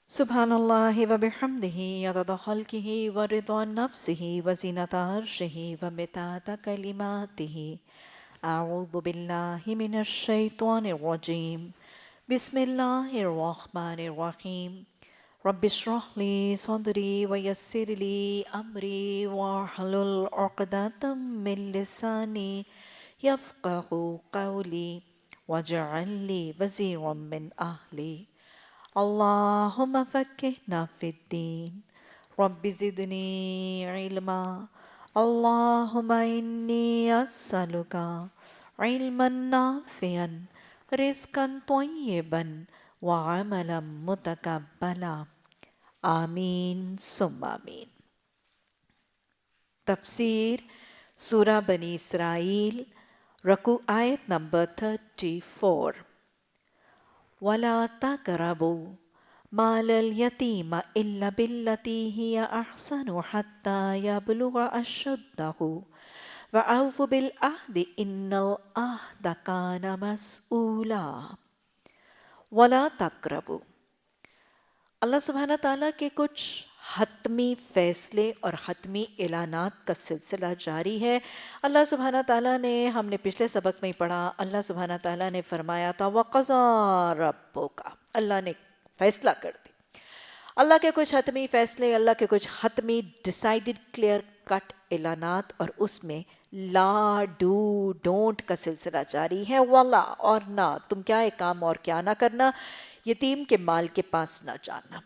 سبحان اللہ و بحمدہ عدد خلقہ و رضا نفسہ و زینت عرشہ و مداد کلماتہ۔ اعوذ باللہ من الشیطان الرجیم، بسم اللہ الرحمن الرحیم۔ رب اشرح لی صدری ویسر لی امری واحلل عقدۃ من لسانی یفقہوا قولی واجعل لی وزیرا من اہلی۔ اللہم فقہنا فی الدین رب زدنی علما۔ اللہم انی اسألک علما نافعا رزقا طیبا وعملا متقبلا۔ آمین ثم آمین۔ تفسیر سورہ بنی اسرائیل، رکوع آیت نمبر 34۔ وَلَا تَقْرَبُوا مَالَ الْيَتِيمِ إِلَّا بِالَّتِي هِيَ أَحْسَنُ حَتَّى يَبْلُغَ أَشُدَّهُ وَأَوْفُوا بِالْعَهْدِ إِنَّ الْعَهْدَ كَانَ مَسْئُولًا۔ وَلَا تَقْرَبُوا، اللہ سبحانہ تعالیٰ کے کچھ حتمی فیصلے اور حتمی اعلانات کا سلسلہ جاری ہے۔ اللہ سبحانہ تعالیٰ نے، ہم نے پچھلے سبق میں ہی پڑھا، اللہ سبحانہ تعالیٰ نے فرمایا تھا وَقَضَىٰ رَبُّكَ، اللہ نے فیصلہ کر دی۔ اللہ کے کچھ حتمی فیصلے، اللہ کے کچھ حتمی ڈیسائیڈڈ کلیئر کٹ اعلانات، اور اس میں لا ڈو ڈونٹ کا سلسلہ جاری ہے۔ ولا، اور نہ، تم کیا ایک کام اور کیا نہ کرنا، یتیم کے مال کے پاس نہ جانا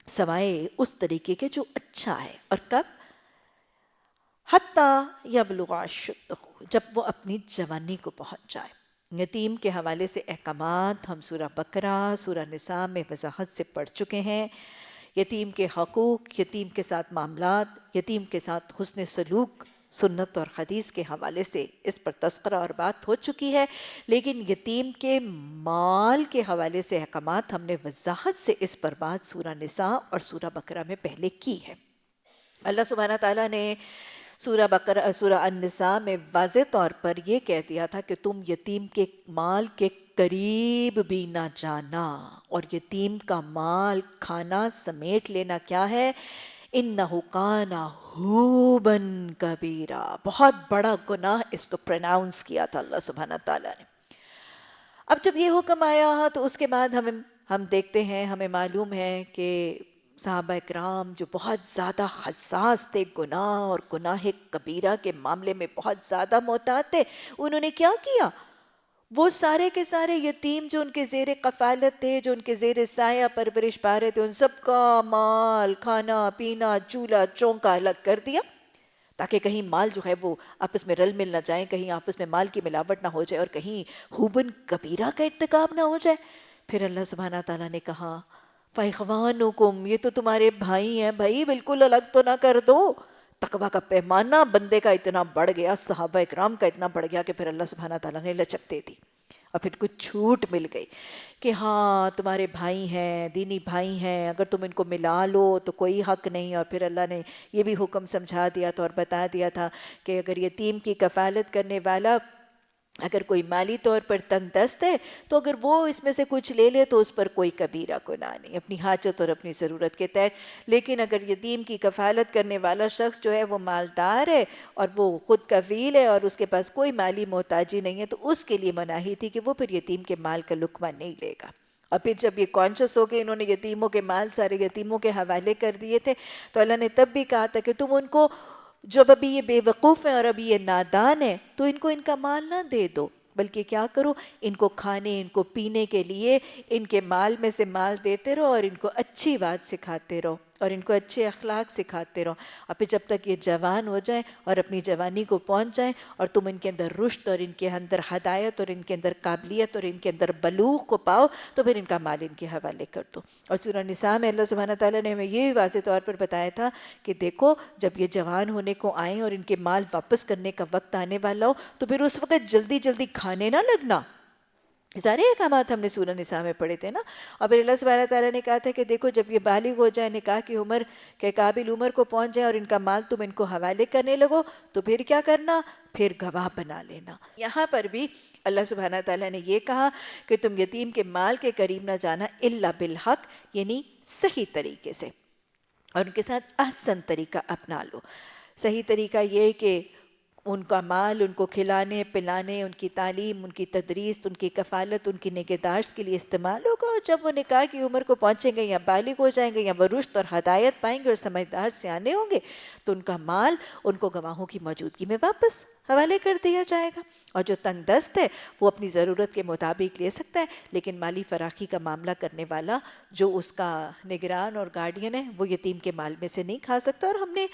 سوائے اس طریقے کے جو اچھا ہے۔ اور کب؟ حتیٰ یبلغ اشدہ، جب وہ اپنی جوانی کو پہنچ جائے۔ یتیم کے حوالے سے احکامات ہم سورہ بقرہ، سورہ نساء میں وضاحت سے پڑھ چکے ہیں۔ یتیم کے حقوق، یتیم کے ساتھ معاملات، یتیم کے ساتھ حسن سلوک، سنت اور حدیث کے حوالے سے اس پر تذکرہ اور بات ہو چکی ہے۔ لیکن یتیم کے مال کے حوالے سے احکامات ہم نے وضاحت سے اس پر بات سورہ نساء اور سورہ بقرہ میں پہلے کی ہے۔ اللہ سبحانہ تعالیٰ نے سورہ النساء میں واضح طور پر یہ کہہ دیا تھا کہ تم یتیم کے مال کے قریب بھی نہ جانا، اور یتیم کا مال کھانا سمیٹ لینا کیا ہے؟ اِنَّهُ كَانَ حُوبًا كَبِيرًا، بہت بڑا گناہ، اس کو پروناؤنس کیا تھا اللہ سبحانہ تعالیٰ نے۔ اب جب یہ حکم آیا تو اس کے بعد ہم دیکھتے ہیں، ہمیں معلوم ہے کہ صحابہ اکرام جو بہت زیادہ حساس تھے گناہ اور گناہ کبیرہ کے معاملے میں بہت زیادہ محتاط تھے، انہوں نے کیا کیا؟ وہ سارے کے سارے یتیم جو ان کے زیر کفالت تھے، جو ان کے زیر سایہ پرورش پا رہے تھے، ان سب کا مال، کھانا پینا، چولہا چونکا الگ کر دیا، تاکہ کہیں مال جو ہے وہ آپس میں رل مل نہ جائیں، کہیں آپس میں مال کی ملاوٹ نہ ہو جائے، اور کہیں حوبن کبیرہ کا ارتکاب نہ ہو جائے۔ پھر اللہ سبحانہ تعالیٰ نے کہا فَإِخْوَانُكُمْ، یہ تو تمہارے بھائی ہیں، بھائی بالکل الگ تو نہ کر دو۔ تقویٰ کا پیمانہ بندے کا اتنا بڑھ گیا، صحابہ اکرام کا اتنا بڑھ گیا کہ پھر اللہ سبحانہ تعالیٰ نے لچک دے دی، اور پھر کچھ چھوٹ مل گئی کہ ہاں تمہارے بھائی ہیں، دینی بھائی ہیں، اگر تم ان کو ملا لو تو کوئی حق نہیں۔ اور پھر اللہ نے یہ بھی حکم سمجھا دیا تھا اور بتا دیا تھا کہ اگر یتیم کی کفالت کرنے والا اگر کوئی مالی طور پر تنگ دست ہے تو اگر وہ اس میں سے کچھ لے لے تو اس پر کوئی کبیرہ گناہ نہیں، اپنی حاجت اور اپنی ضرورت کے تحت۔ لیکن اگر یتیم کی کفالت کرنے والا شخص جو ہے وہ مالدار ہے اور وہ خود کفیل ہے اور اس کے پاس کوئی مالی محتاجی نہیں ہے، تو اس کے لیے مناہی تھی کہ وہ پھر یتیم کے مال کا لقمہ نہیں لے گا۔ اور پھر جب یہ کانشس ہو کے انہوں نے یتیموں کے مال سارے یتیموں کے حوالے کر دیے تھے، تو اللہ نے تب بھی کہا تھا کہ تم ان کو، جب ابھی یہ بے وقوف ہیں اور ابھی یہ نادان ہیں، تو ان کو ان کا مال نہ دے دو، بلکہ کیا کرو، ان کو کھانے ان کو پینے کے لیے ان کے مال میں سے مال دیتے رہو، اور ان کو اچھی بات سکھاتے رہو، اور ان کو اچھے اخلاق سکھاتے رہو۔ اور پھر جب تک یہ جوان ہو جائیں اور اپنی جوانی کو پہنچ جائیں اور تم ان کے اندر رشد اور ان کے اندر ہدایت اور ان کے اندر قابلیت اور ان کے اندر بلوغ کو پاؤ، تو پھر ان کا مال ان کے حوالے کر دو۔ اور سورہ نساء میں اللہ سبحانہ تعالیٰ نے ہمیں یہ واضح طور پر بتایا تھا کہ دیکھو جب یہ جوان ہونے کو آئیں اور ان کے مال واپس کرنے کا وقت آنے والا ہو، تو پھر اس وقت جلدی جلدی کھانے نہ لگنا، سارے احکامات ہم نے سورہ نساء میں پڑھے تھے نا. اور پھر اللہ سبحانہ تعالیٰ نے کہا تھا کہ دیکھو جب یہ بالغ ہو جائے، نکاح کی عمر کے قابل عمر کو پہنچ جائے اور ان کا مال تم ان کو حوالے کرنے لگو تو پھر کیا کرنا، پھر گواہ بنا لینا. یہاں پر بھی اللہ سبحانہ تعالیٰ نے یہ کہا کہ تم یتیم کے مال کے قریب نہ جانا الا بالحق، یعنی صحیح طریقے سے، اور ان کے ساتھ احسن طریقہ اپنا لو. صحیح طریقہ یہ کہ ان کا مال ان کو کھلانے پلانے، ان کی تعلیم، ان کی تدریس، ان کی کفالت، ان کی نگہداشت کے لیے استعمال ہوگا. اور جب وہ نکاح کی عمر کو پہنچیں گے یا بالغ ہو جائیں گے یا وہ رشد اور ہدایت پائیں گے اور سمجھدار سیانے ہوں گے تو ان کا مال ان کو گواہوں کی موجودگی میں واپس حوالے کر دیا جائے گا. اور جو تنگ دست ہے وہ اپنی ضرورت کے مطابق لے سکتا ہے، لیکن مالی فراخی کا معاملہ کرنے والا جو اس کا نگران اور گارڈین ہے وہ یتیم کے مال میں سے نہیں کھا سکتا. اور ہم نے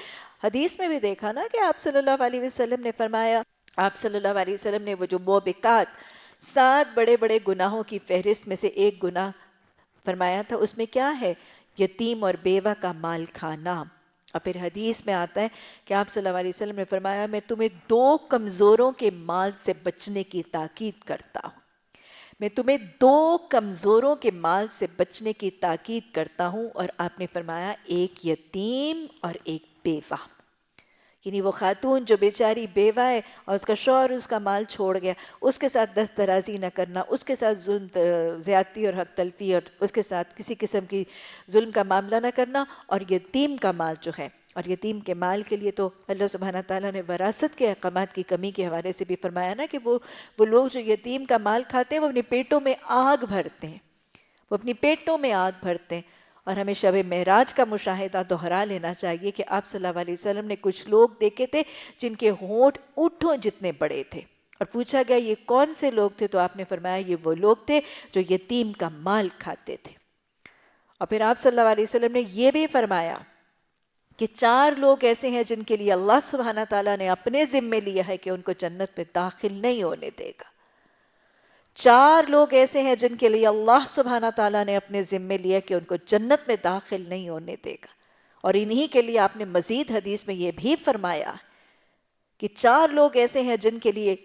حدیث میں بھی دیکھا نا کہ آپ صلی اللہ علیہ وسلم نے فرمایا، آپ صلی اللہ علیہ وسلم نے وہ جو موبقات 7 بڑے بڑے گناہوں کی فہرست میں سے ایک گناہ فرمایا تھا، اس میں کیا ہے؟ یتیم اور بیوہ کا مال کھانا. اور پھر حدیث میں آتا ہے کہ آپ صلی اللہ علیہ وسلم نے فرمایا میں تمہیں 2 کمزوروں کے مال سے بچنے کی تاکید کرتا ہوں. میں تمہیں 2 کمزوروں کے مال سے بچنے کی تاکید کرتا ہوں. اور آپ نے فرمایا ایک یتیم اور ایک بیوہ. یعنی وہ خاتون جو بیچاری بیوہ ہے اور اس کا شوہر اس کا مال چھوڑ گیا، اس کے ساتھ دست درازی نہ کرنا، اس کے ساتھ ظلم زیادتی اور حق تلفی اور اس کے ساتھ کسی قسم کی ظلم کا معاملہ نہ کرنا. اور یتیم کا مال جو ہے، اور یتیم کے مال کے لیے تو اللہ سبحانہ تعالیٰ نے وراثت کے احکامات کی کمی کے حوالے سے بھی فرمایا نا کہ وہ لوگ جو یتیم کا مال کھاتے ہیں وہ اپنے پیٹوں میں آگ بھرتے ہیں، وہ اپنی پیٹوں میں آگ بھرتے ہیں. اور ہمیں شب معراج کا مشاہدہ دہرا لینا چاہیے کہ آپ صلی اللہ علیہ وسلم نے کچھ لوگ دیکھے تھے جن کے ہونٹ اونٹوں جتنے بڑے تھے، اور پوچھا گیا یہ کون سے لوگ تھے تو آپ نے فرمایا یہ وہ لوگ تھے جو یتیم کا مال کھاتے تھے. اور پھر آپ صلی اللہ علیہ وسلم نے یہ بھی فرمایا کہ 4 لوگ ایسے ہیں جن کے لیے اللہ سبحانہ تعالیٰ نے اپنے ذمے لیا ہے کہ ان کو جنت میں داخل نہیں ہونے دے گا. 4 لوگ ایسے ہیں جن کے لیے اللہ سبحانہ تعالیٰ نے اپنے ذمے لیا کہ ان کو جنت میں داخل نہیں ہونے دے گا. اور انہی کے لیے آپ نے مزید حدیث میں یہ بھی فرمایا کہ 4 لوگ ایسے ہیں جن کے لیے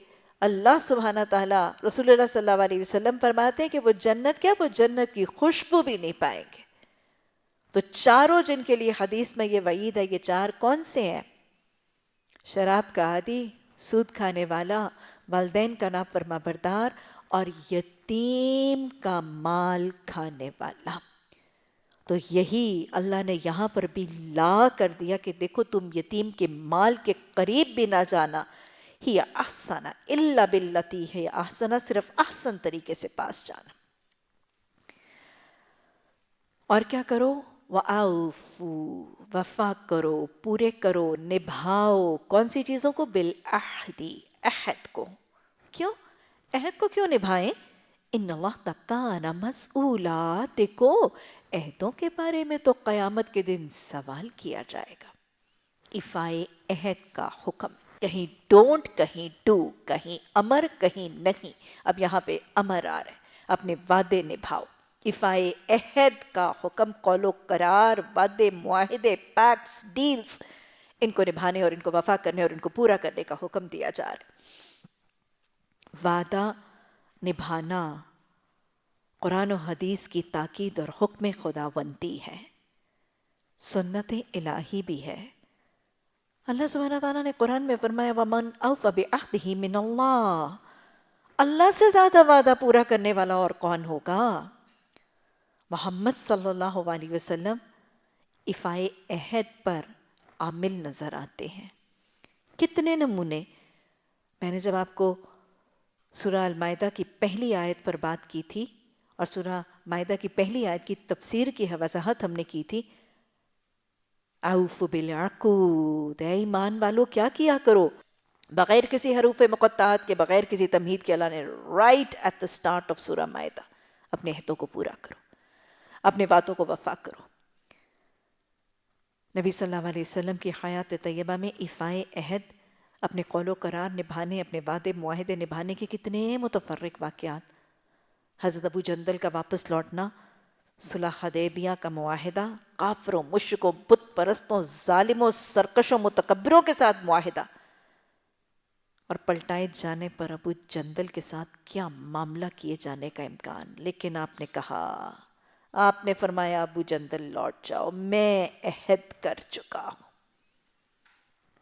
اللہ سبحانہ تعالیٰ، رسول اللہ صلی اللہ علیہ وسلم فرماتے ہیں کہ وہ جنت کیا، وہ جنت کی خوشبو بھی نہیں پائیں گے. تو چاروں جن کے لیے حدیث میں یہ وعید ہے، یہ 4 کون سے ہیں؟ شراب کا عادی، سود کھانے والا، والدین کا نافرما بردار، اور یتیم کا مال کھانے والا. تو یہی اللہ نے یہاں پر بھی لا کر دیا کہ دیکھو تم یتیم کے مال کے قریب بھی نہ جانا. ہی احسن الا باللتی ہے احسن، صرف احسن طریقے سے پاس جانا. اور کیا کرو؟ وَأَوْفُوا، وفا کرو، پورے کرو، نبھاؤ. کون سی چیزوں کو؟ بالعہدی، عہد کو. کیوں؟ عہد کو کیوں نبھائیں؟ ان اللہ کان مسئولا، دیکھو عہدوں کے بارے میں تو قیامت کے دن سوال کیا جائے گا. افائے عہد کا حکم، کہیں ڈونٹ کہیں ڈو، کہیں امر کہیں نہیں. اب یہاں پہ امر آ رہا ہے، اپنے وعدے نبھاؤ. افائے عہد کا حکم، قول و قرار، وعدے، معاہدے، پیکٹس، ڈیلز، ان کو نبھانے اور ان کو وفا کرنے اور ان کو پورا کرنے کا حکم دیا جا رہا ہے. وعدہ نبھانا قرآن و حدیث کی تاکید اور حکم خداوندی ہے، سنت الہی بھی ہے. اللہ سبحانہ تعالیٰ نے قرآن میں فرمایا وَمَنْ أَوْفَ بِعَهْدِهِ مِنَ اللَّهِ، اللہ سے زیادہ وعدہ پورا کرنے والا اور کون ہوگا؟ محمد صلی اللہ علیہ وسلم افائے عہد پر عامل نظر آتے ہیں. کتنے نمونے. میں نے جب آپ کو سورہ المائدہ کی پہلی آیت پر بات کی تھی اور سورہ مائدہ کی پہلی آیت کی تفسیر کی وضاحت ہم نے کی تھی، اوفوا بالعقود، اے ایمان والو کیا کیا کرو؟ بغیر کسی حروف مقطعات کے، بغیر کسی تمہید کے اللہ نے right at the start of سورہ مائدہ اپنے عہدوں کو پورا کرو، اپنے باتوں کو وفا کرو. نبی صلی اللہ علیہ وسلم کی حیات طیبہ میں افائے عہد، اپنے قول و قرار نبھانے، اپنے وعدے معاہدے نبھانے کے کتنے متفرق واقعات. حضرت ابو جندل کا واپس لوٹنا، صلح حدیبیہ کا معاہدہ، کافروں، مشرکوں، بت پرستوں، ظالموں، سرکشوں، متکبروں کے ساتھ معاہدہ. اور پلٹائے جانے پر ابو جندل کے ساتھ کیا معاملہ کیے جانے کا امکان. لیکن آپ نے کہا، آپ نے فرمایا ابو جندل لوٹ جاؤ، میں عہد کر چکا ہوں.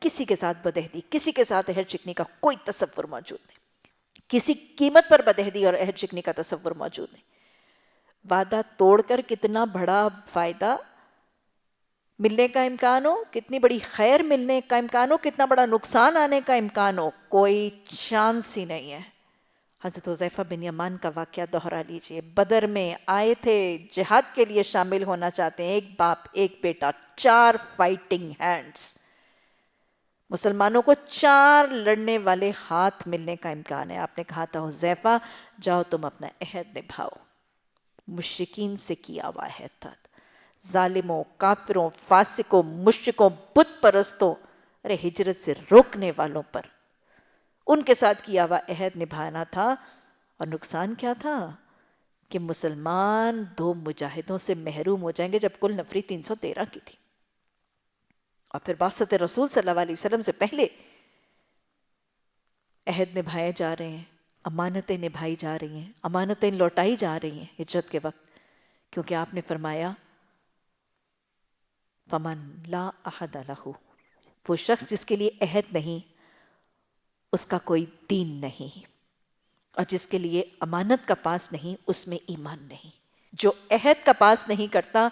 کسی کے ساتھ بدہدی، کسی کے ساتھ عہد شکنی کا کوئی تصور موجود نہیں. کسی قیمت پر بدہدی اور عہد شکنی کا تصور موجود نہیں. وعدہ توڑ کر کتنا بڑا فائدہ ملنے کا امکان ہو، کتنی بڑی خیر ملنے کا امکان ہو، کتنا بڑا نقصان آنے کا امکان ہو، کوئی چانس ہی نہیں ہے. حضرت حذیفہ بن یمان کا واقعہ دہرا لیجئے. بدر میں آئے تھے، جہاد کے لیے شامل ہونا چاہتے ہیں، ایک باپ ایک بیٹا، 4 فائٹنگ ہینڈز. مسلمانوں کو 4 لڑنے والے ہاتھ ملنے کا امکان ہے. آپ نے کہا تھا حذیفہ جاؤ تم اپنا عہد نبھاؤ. مشرکین سے کیا ہوا عہد تھا، ظالموں، کافروں، فاسقوں، مشرکوں، بت پرستوں، ارے ہجرت سے روکنے والوں پر ان کے ساتھ کیا ہوا عہد نبھانا تھا. اور نقصان کیا تھا کہ مسلمان 2 مجاہدوں سے محروم ہو جائیں گے جب کل نفری 313 کی تھی. اور پھر بعثت رسول صلی اللہ علیہ وسلم سے پہلے عہد نبھائے جا رہے ہیں، امانتیں نبھائی جا رہی ہیں، امانتیں لوٹائی جا رہی ہیں ہجرت کے وقت. کیونکہ آپ نے فرمایا فَمَن لَا أَحَدَ لَهُ، وہ شخص جس کے لیے عہد نہیں اس کا کوئی دین نہیں، اور جس کے لیے امانت کا پاس نہیں اس میں ایمان نہیں. جو عہد کا پاس نہیں کرتا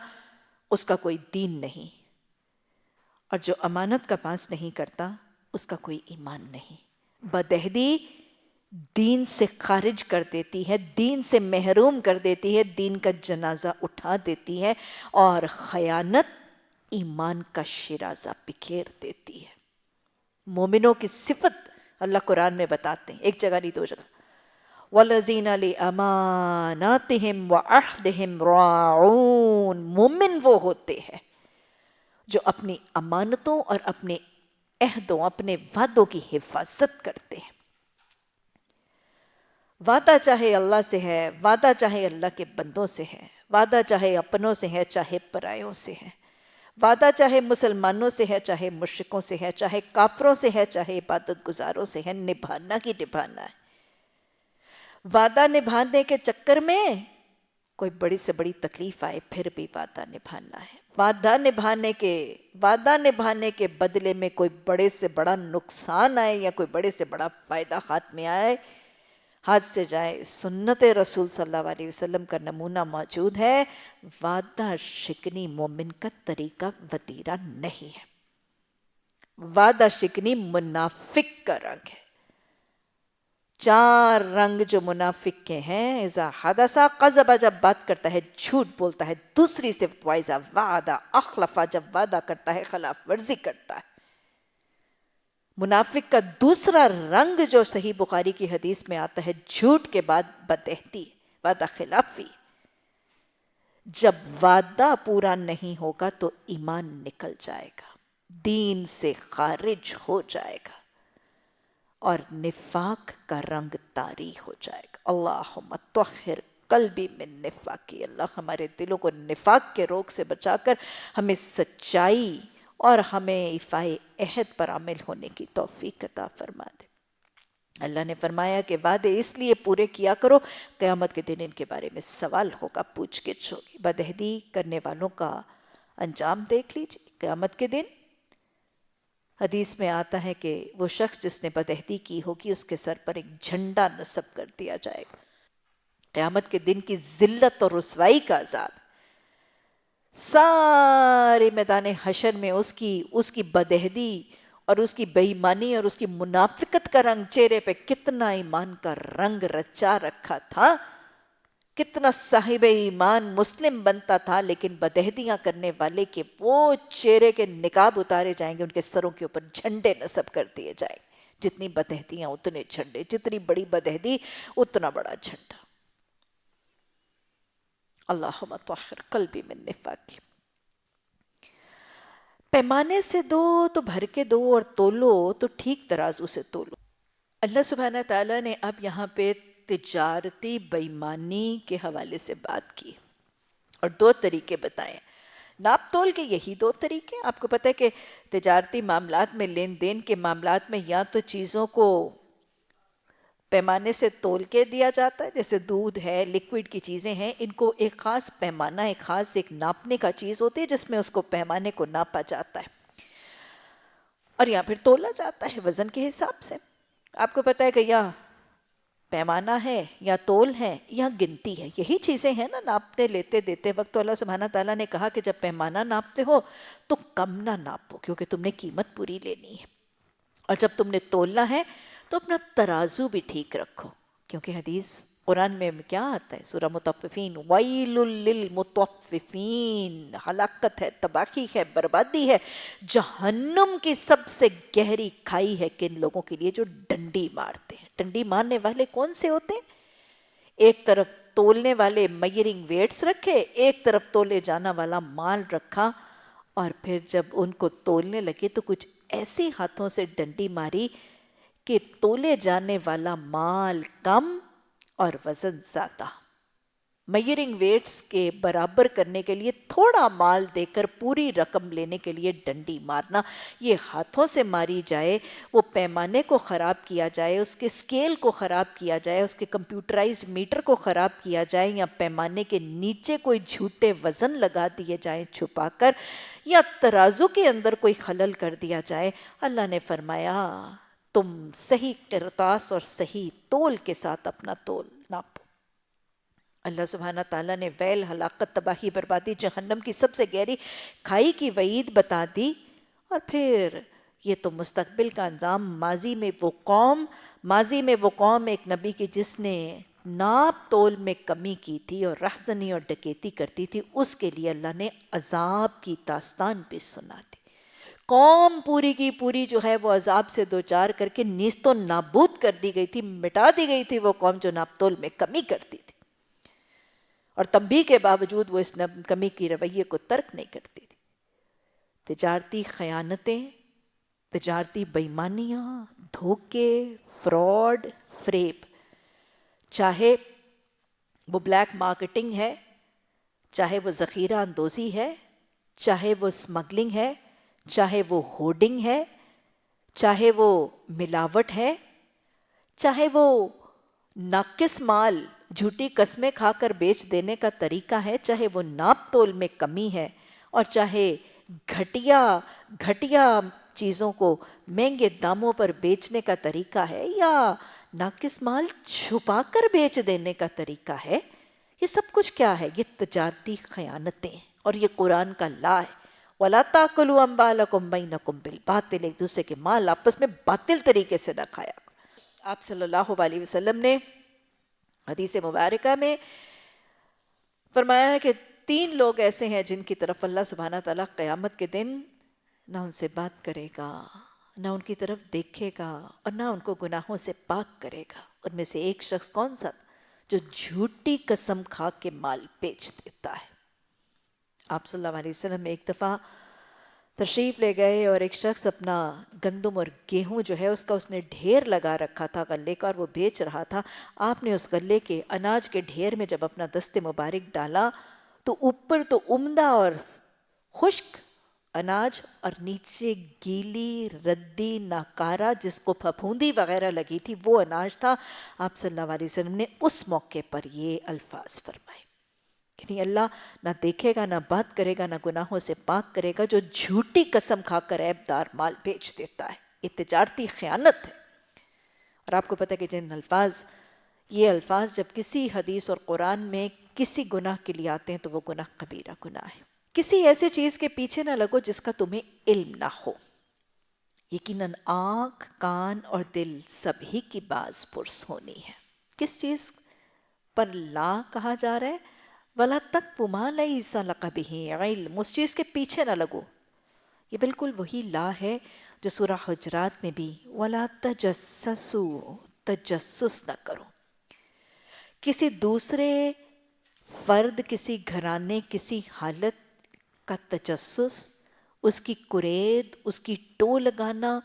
اس کا کوئی دین نہیں، اور جو امانت کا پاس نہیں کرتا اس کا کوئی ایمان نہیں. بدہدی دین سے خارج کر دیتی ہے، دین سے محروم کر دیتی ہے، دین کا جنازہ اٹھا دیتی ہے، اور خیانت ایمان کا شرازہ بکھیر دیتی ہے. مومنوں کی صفت اللہ قرآن میں بتاتے ہیں، ایک جگہ نہیں 2 جگہ. وَالَّذِينَ لِأَمَانَاتِهِمْ وَعَهْدِهِمْ رَاعُونَ. مومن وہ ہوتے ہیں جو اپنی امانتوں اور اپنے عہدوں، اپنے وعدوں کی حفاظت کرتے ہیں. وعدہ چاہے اللہ سے ہے، وعدہ چاہے اللہ کے بندوں سے ہے، وعدہ چاہے اپنوں سے ہے چاہے پرائیوں سے ہے، وعدہ چاہے مسلمانوں سے ہے چاہے مشرکوں سے ہے، چاہے کافروں سے ہے چاہے عبادت گزاروں سے ہے، نبھانا کی نبھانا ہے. وعدہ نبھانے کے چکر میں کوئی بڑی سے بڑی تکلیف آئے پھر بھی وعدہ نبھانا ہے. وعدہ نبھانے کے بدلے میں کوئی بڑے سے بڑا نقصان آئے یا کوئی بڑے سے بڑا فائدہ ہاتھ میں آئے، ہاتھ سے جائے. سنت رسول صلی اللہ علیہ وسلم کا نمونہ موجود ہے. وعدہ شکنی مومن کا طریقہ وطیرہ نہیں ہے. وعدہ شکنی منافق کا رنگ ہے. 4 رنگ جو منافق کے ہیں: اذا حدث کذب، جب بات کرتا ہے جھوٹ بولتا ہے. دوسری صفت واذا وعد اخلف، جب وعدہ کرتا ہے خلاف ورزی کرتا ہے. منافق کا دوسرا رنگ جو صحیح بخاری کی حدیث میں آتا ہے، جھوٹ کے بعد بدعہدی، وعدہ خلافی. جب وعدہ پورا نہیں ہوگا تو ایمان نکل جائے گا، دین سے خارج ہو جائے گا، اور نفاق کا رنگ طاری ہو جائے گا. اللہم طہر قلبی من نفاقی. اللہ ہمارے دلوں کو نفاق کے روگ سے بچا کر ہمیں سچائی اور ہمیں ایفائے عہد پر عمل ہونے کی توفیق عطا فرما دے. اللہ نے فرمایا کہ وعدے اس لیے پورے کیا کرو، قیامت کے دن ان کے بارے میں سوال ہوگا، پوچھ گچھ ہوگی. بدہدی کرنے والوں کا انجام دیکھ لیجیے قیامت کے دن. حدیث میں آتا ہے کہ وہ شخص جس نے بدہدی کی ہوگی اس کے سر پر ایک جھنڈا نصب کر دیا جائے گا. قیامت کے دن کی ذلت اور رسوائی کا عذاب، سارے میدان حشر میں اس کی بدہدی اور اس کی بے ایمانی اور اس کی منافقت کا رنگ، چہرے پہ کتنا ایمان کا رنگ رچا رکھا تھا، کتنا صاحب ایمان مسلم بنتا تھا، لیکن بدہدیاں کرنے والے کے وہ چہرے کے نقاب اتارے جائیں گے، ان کے سروں کے اوپر جھنڈے نصب کر دیے جائیں گے. جتنی بدہدیاں اتنے جھنڈے، جتنی بڑی بدہدی اتنا بڑا جھنڈا. اللہم طہر قلبی من نفاق. پیمانے سے دو تو بھر کے دو، اور تولو تو ٹھیک ترازو سے تولو. اللہ سبحانہ تعالیٰ نے اب یہاں پہ تجارتی بے ایمانی کے حوالے سے بات کی اور 2 طریقے بتائے. ناپ تول کے یہی 2 طریقے. آپ کو پتہ ہے کہ تجارتی معاملات میں، لین دین کے معاملات میں، یا تو چیزوں کو پیمانے سے تول کے دیا جاتا ہے، جیسے دودھ ہے، لیکوڈ کی چیزیں ہیں، ان کو ایک خاص پیمانہ، ایک ناپنے کا چیز ہوتی ہے جس میں اس کو پیمانے کو ناپا جاتا ہے اور یا پھر تولا جاتا ہے وزن کے حساب سے. آپ کو پتہ ہے کہ یا پیمانہ ہے یا تول ہے یا گنتی ہے، یہی چیزیں ہیں نا ناپتے لیتے دیتے وقت. تو اللہ سبحانہ تعالیٰ نے کہا کہ جب پیمانہ ناپتے ہو تو کم نہ ناپو، کیونکہ تم نے قیمت پوری لینی ہے. اور جب تم نے تولنا ہے تو اپنا ترازو بھی ٹھیک رکھو، کیونکہ حدیث قرآن میں کیا آتا ہے؟ سورہ مطففین، وَيْلٌ لِّلْمُطَفِّفِينَ، ہلاکت ہے، تباہی ہے، بربادی ہے، جہنم کی سب سے گہری کھائی ہے کن لوگوں کے لیے جو ڈنڈی مارتے ہیں. ڈنڈی مارنے والے کون سے ہوتے ہیں؟ ایک طرف تولنے والے میئرنگ ویٹس رکھے، ایک طرف تولے جانا والا مال رکھا، اور پھر جب ان کو تولنے لگے تو کچھ ایسے ہاتھوں سے ڈنڈی ماری کہ تولے جانے والا مال کم اور وزن زیادہ. میئرنگ ویٹس کے برابر کرنے کے لیے تھوڑا مال دے کر پوری رقم لینے کے لیے ڈنڈی مارنا، یہ ہاتھوں سے ماری جائے، وہ پیمانے کو خراب کیا جائے، اس کے اسکیل کو خراب کیا جائے، اس کے کمپیوٹرائز میٹر کو خراب کیا جائے، یا پیمانے کے نیچے کوئی جھوٹے وزن لگا دیے جائیں چھپا کر، یا ترازو کے اندر کوئی خلل کر دیا جائے. اللہ نے فرمایا تم صحیح قرطاس اور صحیح تول کے ساتھ اپنا تول ناپو. اللہ سبحانہ تعالیٰ نے ویل، ہلاکت، تباہی، بربادی، جہنم کی سب سے گہری کھائی کی وعید بتا دی. اور پھر یہ تو مستقبل کا انجام. ماضی میں وہ قوم ایک نبی کی جس نے ناپ تول میں کمی کی تھی اور رہزنی اور ڈکیتی کرتی تھی، اس کے لیے اللہ نے عذاب کی داستان بھی سنا دی. قوم پوری کی پوری جو ہے وہ عذاب سے دوچار کر کے نیست و نابود کر دی گئی تھی، مٹا دی گئی تھی وہ قوم جو ناپ تول میں کمی کرتی تھی، اور تنبیہ کے باوجود وہ اس کمی کی رویے کو ترک نہیں کرتی تھی. تجارتی خیانتیں، تجارتی بےایمانیاں، دھوکے، فراڈ، فریب، چاہے وہ بلیک مارکیٹنگ ہے، چاہے وہ ذخیرہ اندوزی ہے، چاہے وہ اسمگلنگ ہے، چاہے وہ ہوڈنگ ہے، چاہے وہ ملاوٹ ہے، چاہے وہ ناقص مال جھوٹی قسمیں کھا کر بیچ دینے کا طریقہ ہے، چاہے وہ ناپ تول میں کمی ہے، اور چاہے گھٹیا چیزوں کو مہنگے داموں پر بیچنے کا طریقہ ہے، یا ناقص مال چھپا کر بیچ دینے کا طریقہ ہے. یہ سب کچھ کیا ہے؟ یہ تجارتی خیانتیں، اور یہ قرآن کا لا ہے. وَلَا تَأْكُلُوا أَمْوَالَكُمْ بَيْنَكُمْ بِالْبَاطِلِ، ایک دوسرے کے مال آپس میں باطل طریقے سے نہ کھایا. آپ صلی اللہ علیہ وسلم نے حدیث مبارکہ میں فرمایا ہے کہ 3 لوگ ایسے ہیں جن کی طرف اللہ سبحانہ تعالیٰ قیامت کے دن نہ ان سے بات کرے گا، نہ ان کی طرف دیکھے گا، اور نہ ان کو گناہوں سے پاک کرے گا. ان میں سے ایک شخص کون سا؟ جو جھوٹی قسم کھا کے مال بیچ دیتا ہے. آپ صلی اللہ علیہ وسلم ایک دفعہ تشریف لے گئے اور ایک شخص اپنا گندم اور گیہوں جو ہے اس نے ڈھیر لگا رکھا تھا غلے کا، اور وہ بیچ رہا تھا. آپ نے اس غلے کے اناج کے ڈھیر میں جب اپنا دست مبارک ڈالا تو اوپر تو عمدہ اور خشک اناج، اور نیچے گیلی ردی ناکارہ جس کو پھپھوندی وغیرہ لگی تھی وہ اناج تھا. آپ صلی اللہ علیہ وسلم نے اس موقع پر یہ الفاظ فرمائے کہ نہیں، اللہ نہ دیکھے گا، نہ بات کرے گا، نہ گناہوں سے پاک کرے گا جو جھوٹی قسم کھا کر عیب دار مال بیچ دیتا ہے. یہ تجارتی خیانت ہے. اور آپ کو پتہ ہے کہ یہ الفاظ جب کسی حدیث اور قرآن میں کسی گناہ کے لیے آتے ہیں تو وہ گناہ کبیرہ گناہ ہے. کسی ایسے چیز کے پیچھے نہ لگو جس کا تمہیں علم نہ ہو. یقیناً آنکھ، کان اور دل سبھی کی باز پرس ہونی ہے. کس چیز پر لا کہا جا رہا ہے؟ وَلَا تَقْفُ مَا لَيْسَ لَكَ بِهِ عِلْمٌ، اس چیز کے پیچھے نہ لگو. یہ بالکل وہی لا ہے جو سورہ حجرات میں بھی وَلَا تَجَسَّسُوا، تجسس نہ کرو. کسی دوسرے فرد، کسی گھرانے، کسی حالت کا تجسس، اس کی کرید، اس کی ٹو لگانا،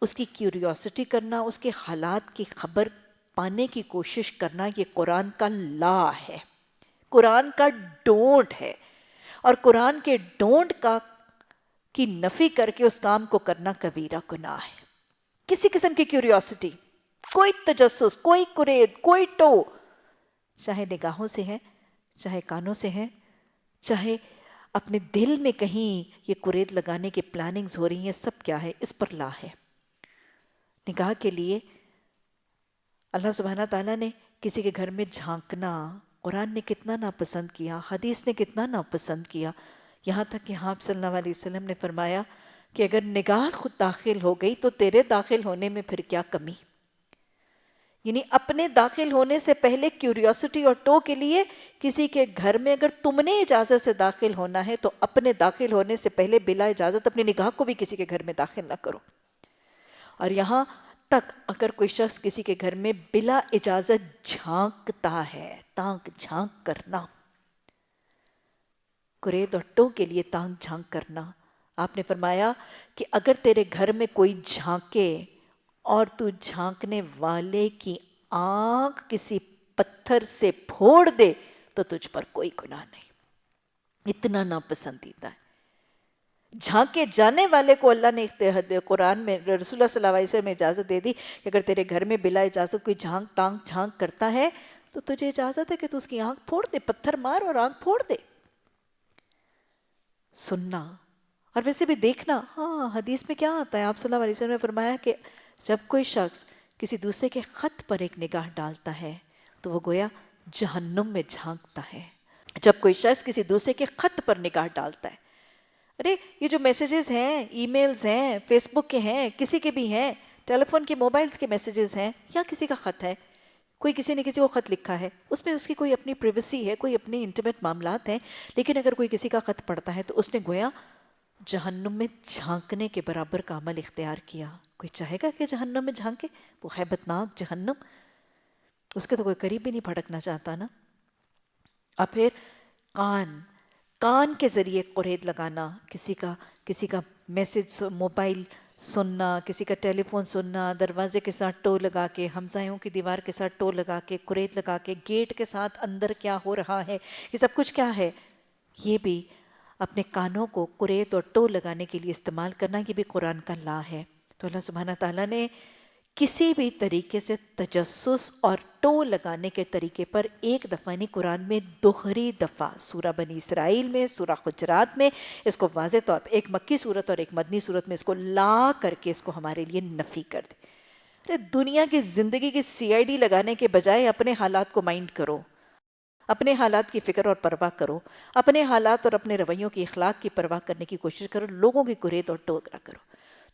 اس کی کیوریوسٹی کرنا، اس کے حالات کی خبر پانے کی کوشش کرنا، یہ قرآن کا لا ہے، قرآن کا ڈونٹ ہے. اور قرآن کے ڈونٹ کی نفی کر کے اس کام کو کرنا کبیرہ گناہ ہے. کسی قسم کی کیوریوسٹی، کوئی تجسس، کوئی کرید، کوئی ٹو، چاہے نگاہوں سے ہے، چاہے کانوں سے ہے، چاہے اپنے دل میں کہیں یہ کرید لگانے کی پلاننگز ہو رہی ہیں، سب کیا ہے، اس پر لا ہے۔ نگاہ کے لیے اللہ سبحانہ تعالیٰ نے کسی کے گھر میں جھانکنا قرآن نے کتنا ناپسند کیا، حدیث نے کتنا ناپسند کیا، یہاں تک کہ آپ صلی اللہ علیہ وسلم نے فرمایا کہ اگر نگاہ خود داخل ہو گئی تو تیرے داخل ہونے میں پھر کیا کمی، یعنی اپنے داخل ہونے سے پہلے کیوریوسٹی اور ٹو کے لیے کسی کے گھر میں اگر تم نے اجازت سے داخل ہونا ہے تو اپنے داخل ہونے سے پہلے بلا اجازت اپنی نگاہ کو بھی کسی کے گھر میں داخل نہ کرو۔ اور یہاں تک اگر کوئی شخص کسی کے گھر میں بلا اجازت جھانکتا ہے، تانک جھانک کرنا، کرید اور ٹو کے لیے تانک جھانک کرنا، آپ نے فرمایا کہ اگر تیرے گھر میں کوئی جھانکے اور تو جھانکنے والے کی آنکھ کسی پتھر سے پھوڑ دے تو تجھ پر کوئی گناہ نہیں، اتنا ناپسندیدہ ہے۔ جھانکے جانے والے کو اللہ نے قرآن میں رسول اللہ صلی اللہ علیہ وسلم میں اجازت دے دی کہ اگر تیرے گھر میں بلا اجازت کوئی جھانک کرتا ہے تو تجھے اجازت ہے کہ تو اس کی آنکھ پھوڑ دے، پتھر مار اور آنکھ پھوڑ دے۔ سننا اور ویسے بھی دیکھنا، ہاں حدیث میں کیا آتا ہے، آپ صلی اللہ علیہ وسلم نے فرمایا کہ جب کوئی شخص کسی دوسرے کے خط پر ایک نگاہ ڈالتا ہے تو وہ گویا جہنم میں جھانکتا ہے۔ جب کوئی شخص کسی دوسرے کے خط پر نگاہ ڈالتا ہے، ارے یہ جو میسیجز ہیں، ای میلز ہیں، فیس بک کے ہیں، کسی کے بھی ہیں، ٹیلی فون کے موبائلز کے میسیجز ہیں، یا کسی کا خط ہے، کوئی کسی نے کسی کو خط لکھا ہے، اس میں اس کی کوئی اپنی پریویسی ہے، کوئی اپنی انٹیمیٹ معاملات ہیں، لیکن اگر کوئی کسی کا خط پڑھتا ہے تو اس نے گویا جہنم میں جھانکنے کے برابر کا عمل اختیار کیا۔ کوئی چاہے گا کہ جہنم میں جھانکے؟ وہ ہیبتناک جہنم، اس کے تو کوئی قریب بھی نہیں پھٹکنا چاہتا نا۔ اور پھر کان کے ذریعے قرید لگانا، کسی کا میسج موبائل سننا، کسی کا ٹیلی فون سننا، دروازے کے ساتھ ٹو لگا کے، ہمسایوں کی دیوار کے ساتھ ٹو لگا کے، قرید لگا کے، گیٹ کے ساتھ اندر کیا ہو رہا ہے، یہ سب کچھ کیا ہے، یہ بھی اپنے کانوں کو قرید اور ٹو لگانے کے لیے استعمال کرنا، یہ بھی قرآن کا لا ہے۔ تو اللہ سبحانہ تعالیٰ نے کسی بھی طریقے سے تجسس اور ٹو لگانے کے طریقے پر ایک دفعہ نہیں، قرآن میں دوہری دفعہ سورہ بنی اسرائیل میں، سورہ حجرات میں اس کو واضح طور پر، ایک مکی صورت اور ایک مدنی صورت میں اس کو لا کر کے اس کو ہمارے لیے نفی کر دے۔ ارے دنیا کی زندگی کی سی آئی ڈی لگانے کے بجائے اپنے حالات کو مائنڈ کرو، اپنے حالات کی فکر اور پرواہ کرو، اپنے حالات اور اپنے رویوں کی اخلاق کی پرواہ کرنے کی کوشش کرو، لوگوں کی کرید اور ٹو نہ کرو۔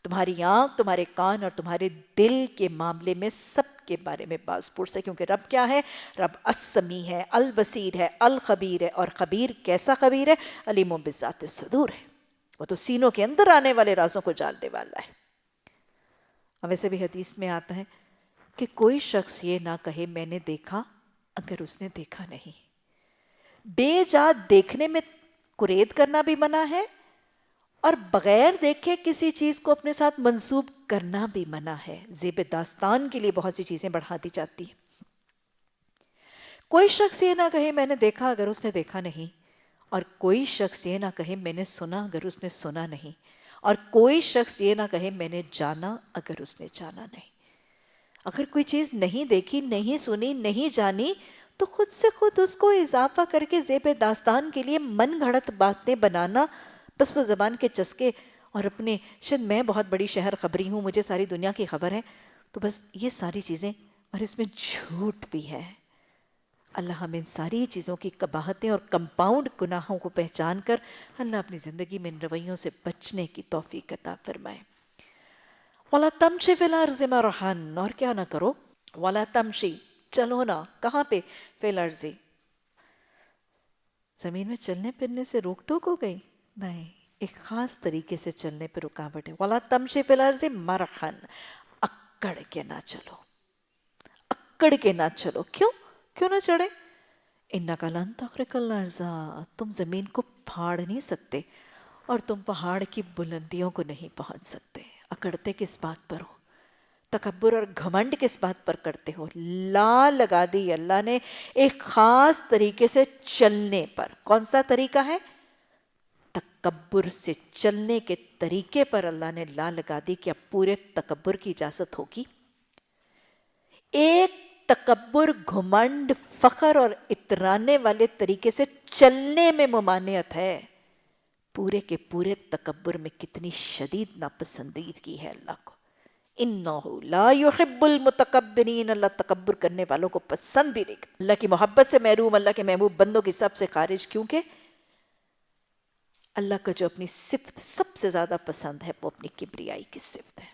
تمہاری آنکھ، تمہارے کان اور تمہارے دل کے معاملے میں سب کے بارے میں باز پرس ہے، کیونکہ رب کیا ہے؟ رب السمیع ہے، البصیر ہے، الخبیر ہے، اور خبیر کیسا خبیر ہے؟ علیم بذات الصدور ہے، وہ تو سینوں کے اندر آنے والے رازوں کو جاننے والا ہے۔ اب ویسے بھی حدیث میں آتا ہے کہ کوئی شخص یہ نہ کہے میں نے دیکھا اگر اس نے دیکھا نہیں۔ بے جا دیکھنے میں کرید کرنا بھی منع ہے، اور بغیر دیکھے کسی چیز کو اپنے ساتھ منسوب کرنا بھی منع ہے۔ زیب داستان کے لیے بہت سی چیزیں بڑھا دی جاتی ہیں۔ کوئی شخص یہ نہ کہے میں نے دیکھا اگر اس نے دیکھا نہیں، اور کوئی شخص یہ نہ کہے میں نے سنا اگر اس نے سنا نہیں، اور کوئی شخص یہ نہ کہے میں نے جانا اگر اس نے جانا نہیں۔ اگر کوئی چیز نہیں دیکھی، نہیں سنی، نہیں جانی، تو خود سے خود اس کو اضافہ کر کے زیب داستان کے لیے من گھڑت باتیں بنانا، بس وہ زبان کے چسکے، اور اپنے شاید میں بہت بڑی شہر خبری ہوں، مجھے ساری دنیا کی خبر ہے، تو بس یہ ساری چیزیں، اور اس میں جھوٹ بھی ہے۔ اللہ ہمیں ان ساری چیزوں کی قباحتیں اور کمپاؤنڈ گناہوں کو پہچان کر اللہ اپنی زندگی میں ان رویوں سے بچنے کی توفیق عطا فرمائے۔ وَلَا تَمْشِ فِي الْأَرْضِ مَرَحًا، اور کیا نہ کرو، وَلَا تَمْشِ، چلو نہ، کہاں پہ؟ فِي الْأَرْضِ، زمین میں چلنے پھرنے سے روک ٹوک ہو گئی؟ نہیں، ایک خاص طریقے سے چلنے پہ رکاوٹ ہے۔ وَلَا تَمْشِ فِي الْأَرْضِ مَرَحًا، اکڑ کے نہ چلو، اکڑ کے نہ چلو۔ کیوں نہ چڑھے؟ اِنَّكَ لَن تَخْرِقَ الْأَرْضَ، تم زمین کو پھاڑ نہیں سکتے، اور تم پہاڑ کی بلندیوں کو نہیں پہنچ سکتے۔ اکڑتے کس بات پر ہو؟ تکبر اور گھمنڈ کس بات پر کرتے ہو؟ لا لگا دی اللہ نے ایک خاص طریقے سے چلنے پر۔ کون سا طریقہ ہے؟ تکبر سے چلنے کے طریقے پر اللہ نے لا لگا دی کہ اب پورے تکبر کی اجازت ہوگی۔ ایک تکبر، گھمنڈ، فخر اور اترانے والے طریقے سے چلنے میں ممانعت ہے. پورے کے پورے تکبر میں کتنی شدید ناپسندیدگی ہے اللہ کو. اِنَّهُ لَا يُحِبُّ الْمُتَكَبِّرِينَ. اللہ تکبر کرنے والوں کو پسند بھی نہیں. اللہ کی محبت سے محروم، اللہ کے محبوب بندوں کی سب سے خارج. کیونکہ اللہ کا جو اپنی صفت سب سے زیادہ پسند ہے وہ اپنی کبریائی کی صفت ہے.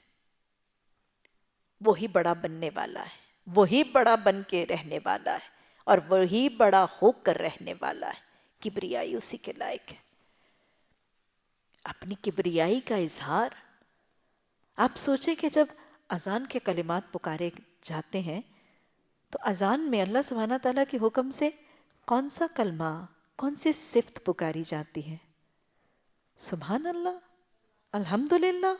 وہی بڑا بننے والا ہے، وہی بڑا بن کے رہنے والا ہے، اور وہی بڑا ہو کر رہنے والا ہے. کبریائی اسی کے لائق ہے. اپنی کبریائی کا اظہار. آپ سوچیں کہ جب اذان کے کلمات پکارے جاتے ہیں تو اذان میں اللہ سبحانہ تعالیٰ کے حکم سے کون سا کلمہ، کون سی صفت پکاری جاتی ہے؟ سبحان اللہ، الحمدللہ،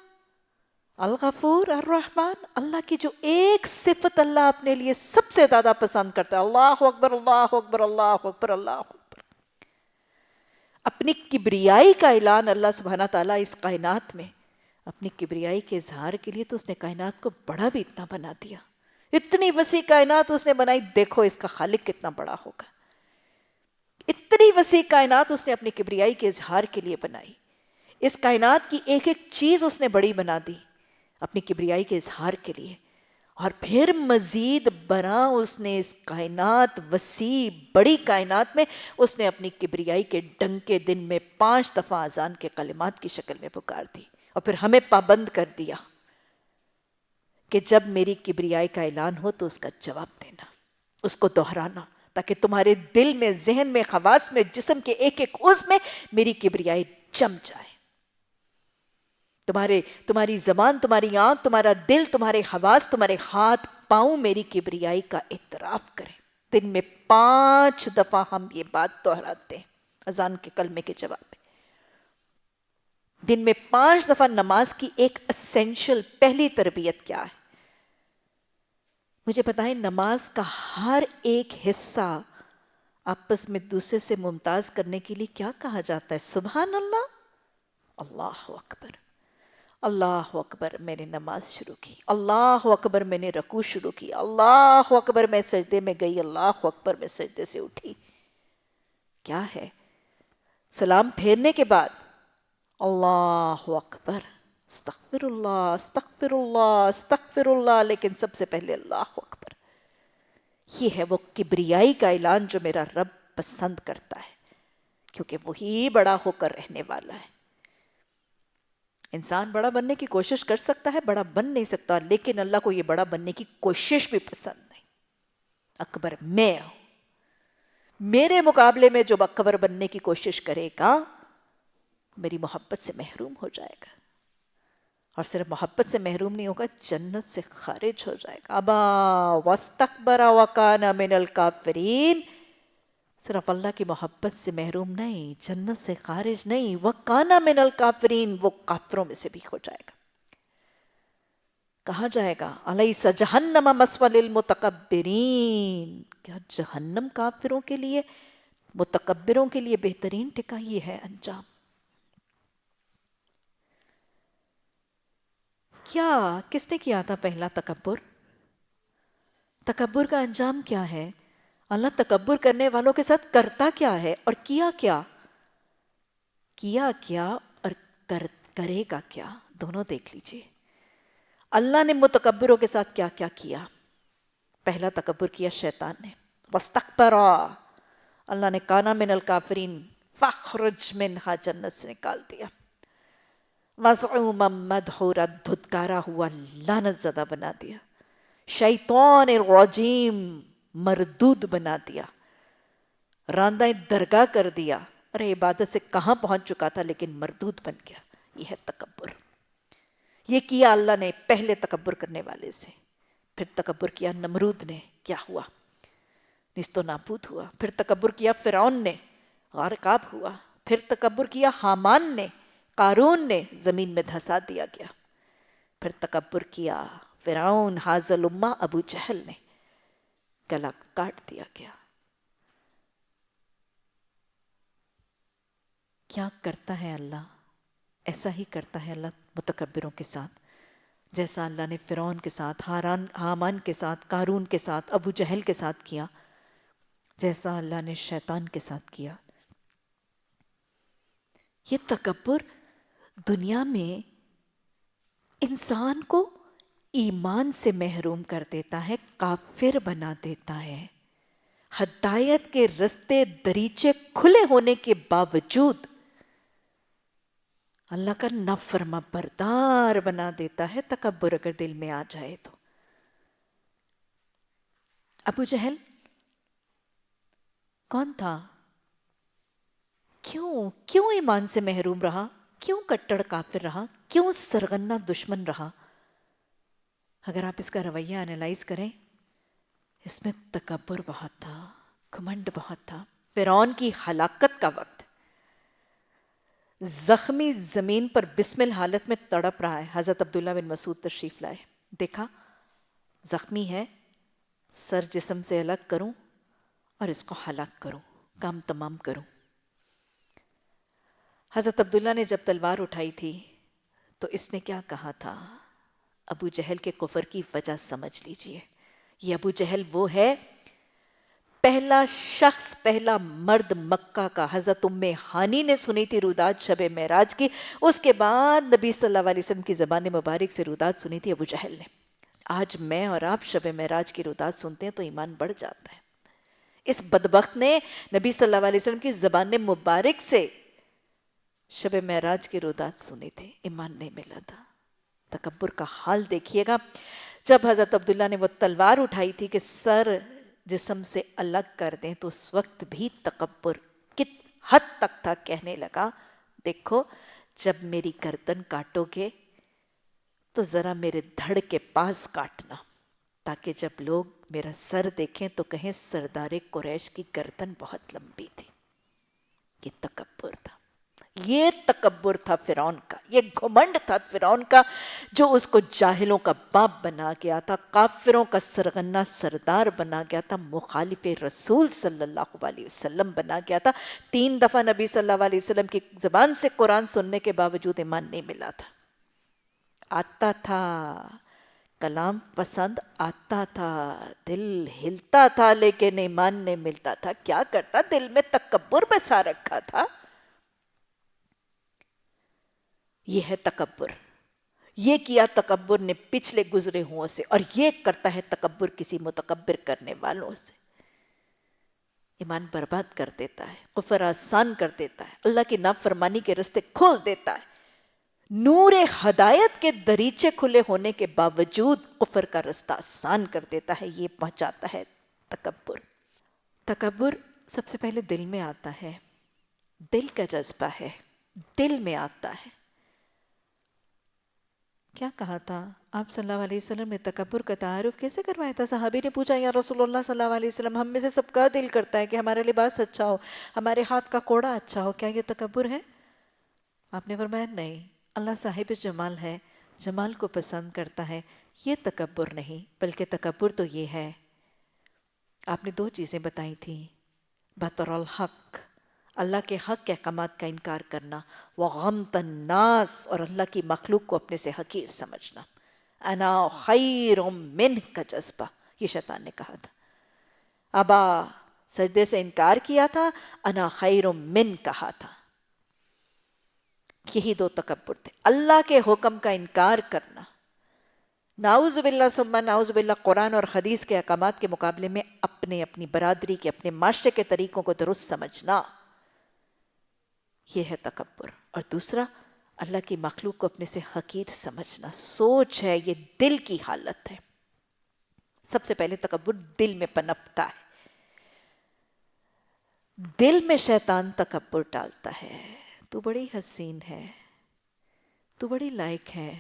الغفور، الرحمن. اللہ کی جو ایک صفت اللہ اپنے لیے سب سے زیادہ پسند کرتا ہے، اللہ اکبر، اللہ اکبر، اللہ اکبر، اللہ اکبر. اپنی کبریائی کا اعلان اللہ سبحانہ تعالیٰ اس کائنات میں اپنی کبریائی کے اظہار کے لیے، تو اس نے کائنات کو بڑا بھی اتنا بنا دیا. اتنی وسیع کائنات اس نے بنائی، دیکھو اس کا خالق کتنا بڑا ہوگا. اتنی وسیع کائنات اس نے اپنی کبریائی کے اظہار کے لیے بنائی. اس کائنات کی ایک ایک چیز اس نے بڑی بنا دی اپنی کبریائی کے اظہار کے لیے. اور پھر مزید برآں اس نے اس کائنات، وسیع بڑی کائنات میں اس نے اپنی کبریائی کے ڈنکے دن میں 5 دفعہ اذان کے کلمات کی شکل میں پکار دی. اور پھر ہمیں پابند کر دیا کہ جب میری کبریائی کا اعلان ہو تو اس کا جواب دینا، اس کو دہرانا، تاکہ تمہارے دل میں، ذہن میں، حواس میں، جسم کے ایک ایک عضو میں میری کبریائی جم جائے. تمہاری زبان، تمہاری آنکھ، تمہارا دل، تمہارے حواس، تمہارے ہاتھ پاؤں میری کبریائی کا اعتراف کریں. دن میں 5 دفعہ ہم یہ بات دہراتے ہیں اذان کے کلمے کے جواب میں. دن میں 5 دفعہ نماز کی ایک اسینشل پہلی تربیت کیا ہے؟ مجھے بتائیں، نماز کا ہر ایک حصہ آپس میں دوسرے سے ممتاز کرنے کے لیے کیا کہا جاتا ہے؟ سبحان اللہ، اللہ اکبر، اللہ اکبر میں نے نماز شروع کی، اللہ اکبر میں نے رکوع شروع کی، اللہ اکبر میں سجدے میں گئی، اللہ اکبر میں سجدے سے اٹھی. کیا ہے؟ سلام پھیرنے کے بعد اللہ اکبر، استغفر اللہ، استغفر اللہ، استغفر اللہ، لیکن سب سے پہلے اللہ اکبر. یہ ہے وہ کبریائی کا اعلان جو میرا رب پسند کرتا ہے، کیونکہ وہی بڑا ہو کر رہنے والا ہے. انسان بڑا بننے کی کوشش کر سکتا ہے، بڑا بن نہیں سکتا، لیکن اللہ کو یہ بڑا بننے کی کوشش بھی پسند نہیں. اکبر میں ہوں، میرے مقابلے میں جو اکبر بننے کی کوشش کرے گا میری محبت سے محروم ہو جائے گا. اور صرف محبت سے محروم نہیں ہوگا، جنت سے خارج ہو جائے گا. ابا واستکبر وکان من الکافرین. صرف اللہ کی محبت سے محروم نہیں، جنت سے خارج نہیں، وکان من الکافرین، وہ کافروں میں سے بھی ہو جائے گا. کہا جائے گا الیس جہنم مثوی للمتکبرین. کیا جہنم کافروں کے لیے، متکبروں کے لیے بہترین ٹھکانہ ہے، انجام. کیا کس نے کیا تھا پہلا تکبر؟ تکبر کا انجام کیا ہے؟ اللہ تکبر کرنے والوں کے ساتھ کرتا کیا ہے اور کیا کیا؟ کیا کیا اور کرے گا کیا، دونوں دیکھ لیجئے. اللہ نے متکبروں کے ساتھ کیا کیا کیا؟ پہلا تکبر کیا شیطان نے، واستکبر، اللہ نے کانا من الکافرین فاخرج منہا، جنت سے نکال دیا. مزعوما مدحورا، دھتکارا ہوا، لعنت زدہ بنا دیا. شیطان الرجیم، مردود بنا دیا، راندہ درگاہ کر دیا. ارے عبادت سے کہاں پہنچ چکا تھا لیکن مردود بن گیا. یہ ہے تکبر. یہ کیا اللہ نے پہلے تکبر کرنے والے سے. پھر تکبر کیا نمرود نے، کیا ہوا؟ نیست و نابود ہوا. پھر تکبر کیا فرعون نے، غارقاب ہوا. پھر تکبر کیا حامان نے، قارون نے، زمین میں دھسا دیا گیا. پھر تکبر کیا فرعون حاذ الامہ ابو جہل نے، گلا کاٹ دیا گیا. کیا کرتا ہے اللہ؟ ایسا ہی کرتا ہے اللہ متکبروں کے ساتھ. جیسا اللہ نے فرعون کے ساتھ، حامان کے ساتھ، قارون کے ساتھ، ابو جہل کے ساتھ کیا، جیسا اللہ نے شیطان کے ساتھ کیا۔ یہ تکبر دنیا میں انسان کو ایمان سے محروم کر دیتا ہے، کافر بنا دیتا ہے۔ ہدایت کے رستے دریچے کھلے ہونے کے باوجود اللہ کا نافرما بردار بنا دیتا ہے تکبر اگر دل میں آ جائے تو۔ ابو جہل کون تھا؟ کیوں ایمان سے محروم رہا؟ کیوں کٹڑ کافر رہا؟ کیوں سرغنہ دشمن رہا؟ اگر آپ اس کا رویہ انالائز کریں، اس میں تکبر بہت تھا، گھمنڈ بہت تھا۔ فرعون کی ہلاکت کا وقت زخمی زمین پر بسمل حالت میں تڑپ رہا ہے، حضرت عبداللہ بن مسعود تشریف لائے، دیکھا زخمی ہے، سر جسم سے الگ کروں اور اس کو ہلاک کروں، کام تمام کروں۔ حضرت عبداللہ نے جب تلوار اٹھائی تھی تو اس نے کیا کہا تھا؟ ابو جہل کے کفر کی وجہ سمجھ لیجئے۔ یہ ابو جہل وہ ہے، پہلا شخص، پہلا مرد مکہ کا۔ حضرت ام ہانی نے سنی تھی روداد شب معراج کی، اس کے بعد نبی صلی اللہ علیہ وسلم کی زبان مبارک سے روداد سنی تھی ابو جہل نے۔ آج میں اور آپ شب معراج کی روداد سنتے ہیں تو ایمان بڑھ جاتا ہے۔ اس بدبخت نے نبی صلی اللہ علیہ وسلم کی زبان مبارک سے شب معراج کی روداد سنی تھی، ایمان نہیں ملا تھا۔ تکبر کا حال دیکھیے گا۔ جب حضرت عبداللہ نے وہ تلوار اٹھائی تھی کہ سر جسم سے الگ کر دیں، تو اس وقت بھی تکبر کت حد تک تھا، کہنے لگا دیکھو جب میری گردن کاٹو گے تو ذرا میرے دھڑ کے پاس کاٹنا، تاکہ جب لوگ میرا سر دیکھیں تو کہیں سردار قریش کی گردن بہت لمبی تھی۔ یہ تکبر تھا، یہ تکبر تھا فرعون کا، یہ گھمنڈ تھا فرعون کا، جو اس کو جاہلوں کا باپ بنا گیا تھا، کافروں کا سرغنہ سردار بنا گیا تھا، مخالف رسول صلی اللہ علیہ وسلم بنا گیا تھا۔ 3 دفعہ نبی صلی اللہ علیہ وسلم کی زبان سے قرآن سننے کے باوجود ایمان نہیں ملا تھا۔ آتا تھا کلام پسند آتا تھا، دل ہلتا تھا، لیکن ایمان نہیں ملتا تھا۔ کیا کرتا؟ دل میں تکبر بسا رکھا تھا۔ یہ ہے تکبر، یہ کیا تکبر نے پچھلے گزرے ہوں سے، اور یہ کرتا ہے تکبر کسی متکبر کرنے والوں سے۔ ایمان برباد کر دیتا ہے، کفر آسان کر دیتا ہے، اللہ کی نافرمانی کے راستے کھول دیتا ہے۔ نور ہدایت کے دریچے کھلے ہونے کے باوجود کفر کا راستہ آسان کر دیتا ہے۔ یہ پہنچاتا ہے تکبر۔ تکبر سب سے پہلے دل میں آتا ہے، دل کا جذبہ ہے، دل میں آتا ہے۔ کیا کہا تھا آپ صلی اللہ علیہ وسلم نے؟ تکبر کا تعارف کیسے کروایا تھا؟ صحابی نے پوچھا یا رسول اللہ صلی اللہ علیہ وسلم، ہم میں سے سب کا دل کرتا ہے کہ ہمارا لباس اچھا ہو، ہمارے ہاتھ کا کوڑا اچھا ہو، کیا یہ تکبر ہے؟ آپ نے فرمایا نہیں، اللہ صاحب جمال ہے، جمال کو پسند کرتا ہے، یہ تکبر نہیں، بلکہ تکبر تو یہ ہے۔ آپ نے 2 چیزیں بتائی تھیں، بطر الحق، اللہ کے حق کے احکامات کا انکار کرنا، وغمط الناس، اور اللہ کی مخلوق کو اپنے سے حقیر سمجھنا۔ انا خیر منہ کا جذبہ، یہ شیطان نے کہا تھا۔ ابا، سجدے سے انکار کیا تھا، انا خیر من کہا تھا۔ یہی 2 تکبر تھے، اللہ کے حکم کا انکار کرنا، نعوذ باللہ ثم نعوذ باللہ قرآن اور حدیث کے احکامات کے مقابلے میں اپنی برادری کے، اپنے معاشرے کے طریقوں کو درست سمجھنا، یہ ہے تکبر۔ اور دوسرا، اللہ کی مخلوق کو اپنے سے حقیر سمجھنا، سوچ ہے، یہ دل کی حالت ہے۔ سب سے پہلے تکبر دل میں پنپتا ہے، دل میں شیطان تکبر ڈالتا ہے۔ تو بڑی حسین ہے، تو بڑی لائق ہے،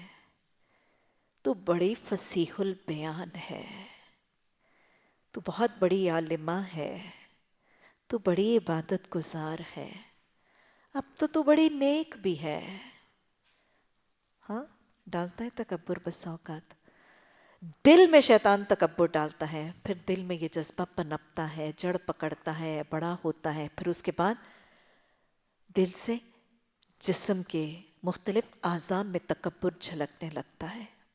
تو بڑی فصیح البیان ہے، تو بہت بڑی عالمہ ہے، تو بڑی عبادت گزار ہے، اب تو بڑی نیک بھی ہے۔ ہاں، ڈالتا ہے تکبر بس اوقات۔ دل میں شیطان تکبر ڈالتا ہے، پھر دل میں یہ جذبہ پنپتا ہے، جڑ پکڑتا ہے، بڑا ہوتا ہے، پھر اس کے بعد دل سے جسم کے مختلف اعضاء میں تکبر جھلکنے لگتا ہے،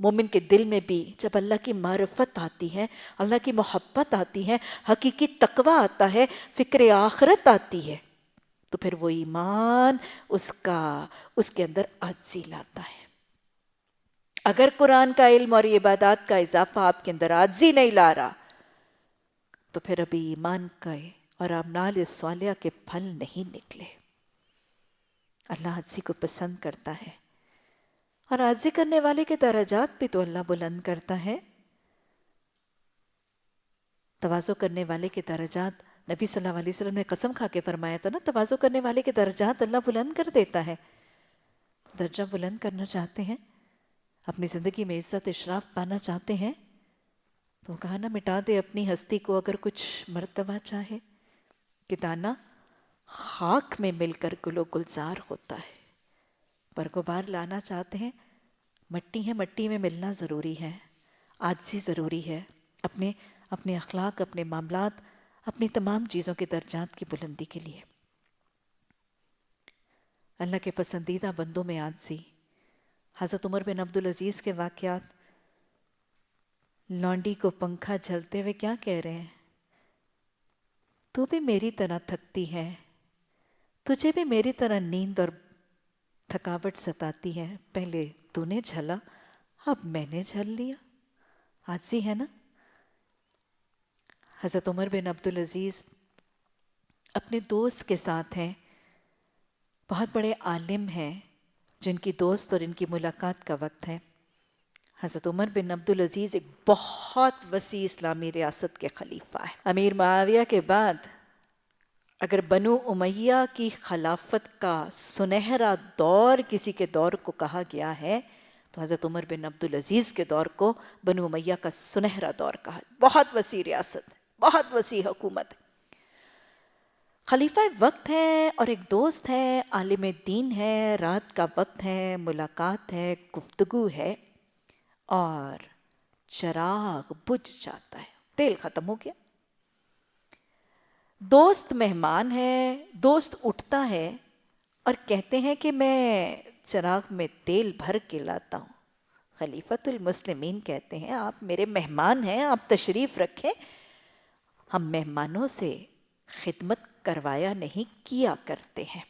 مومن کے دل میں بھی جب اللہ کی معرفت آتی ہے، اللہ کی محبت آتی ہے، حقیقی تقوی آتا ہے، فکر آخرت آتی ہے، تو پھر وہ ایمان اس کے اندر عاجزی لاتا ہے۔ اگر قرآن کا علم اور عبادات کا اضافہ آپ کے اندر عاجزی نہیں لا رہا تو پھر ابھی ایمان کا اور اعمال صالحہ کے پھل نہیں نکلے۔ اللہ عاجزی کو پسند کرتا ہے، اور عاجزی کرنے والے کے درجات بھی تو اللہ بلند کرتا ہے۔ تواضع کرنے والے کے درجات، نبی صلی اللہ علیہ وسلم نے قسم کھا کے فرمایا تھا نا، تواضع کرنے والے کے درجات اللہ بلند کر دیتا ہے۔ درجہ بلند کرنا چاہتے ہیں، اپنی زندگی میں عزت اشراف پانا چاہتے ہیں، تو کہا نا مٹا دے اپنی ہستی کو اگر کچھ مرتبہ چاہے، کہ دانہ خاک میں مل کر گل و گلزار ہوتا ہے۔ برگوبار لانا چاہتے ہیں، مٹی ہے، مٹی میں ملنا ضروری ہے، عاجزی ضروری ہے، اپنے اخلاق، اپنے معاملات، اپنی تمام چیزوں کے درجات کی بلندی کے لیے۔ اللہ کے پسندیدہ بندوں میں عاجزی۔ حضرت عمر بن عبدالعزیز کے واقعات، لونڈی کو پنکھا جھلتے ہوئے کیا کہہ رہے ہیں؟ تو بھی میری طرح تھکتی ہے، تجھے بھی میری طرح نیند اور تھکاوٹ ستاتی ہے، پہلے تو نے جھلا، اب میں نے جھل لیا۔ عاجزی ہے نا۔ حضرت عمر بن عبدالعزیز اپنے دوست کے ساتھ ہیں، بہت بڑے عالم ہیں، جن کی دوست اور ان کی ملاقات کا وقت ہے۔ حضرت عمر بن عبدالعزیز ایک بہت وسیع اسلامی ریاست کے خلیفہ ہیں۔ امیر معاویہ کے بعد اگر بنو امیہ کی خلافت کا سنہرا دور کسی کے دور کو کہا گیا ہے تو حضرت عمر بن عبدالعزیز کے دور کو بنو امیہ کا سنہرا دور کہا۔ بہت وسیع ریاست، بہت وسیع حکومت، خلیفہ وقت ہے اور ایک دوست ہے، عالم دین ہے، رات کا وقت ہے، ملاقات ہے، گفتگو ہے، اور چراغ بجھ جاتا ہے، تیل ختم ہو گیا۔ دوست مہمان ہے، دوست اٹھتا ہے اور کہتے ہیں کہ میں چراغ میں تیل بھر کے لاتا ہوں۔ خلیفۃ المسلمین کہتے ہیں آپ میرے مہمان ہیں، آپ تشریف رکھیں، ہم مہمانوں سے خدمت کروایا نہیں کیا کرتے ہیں۔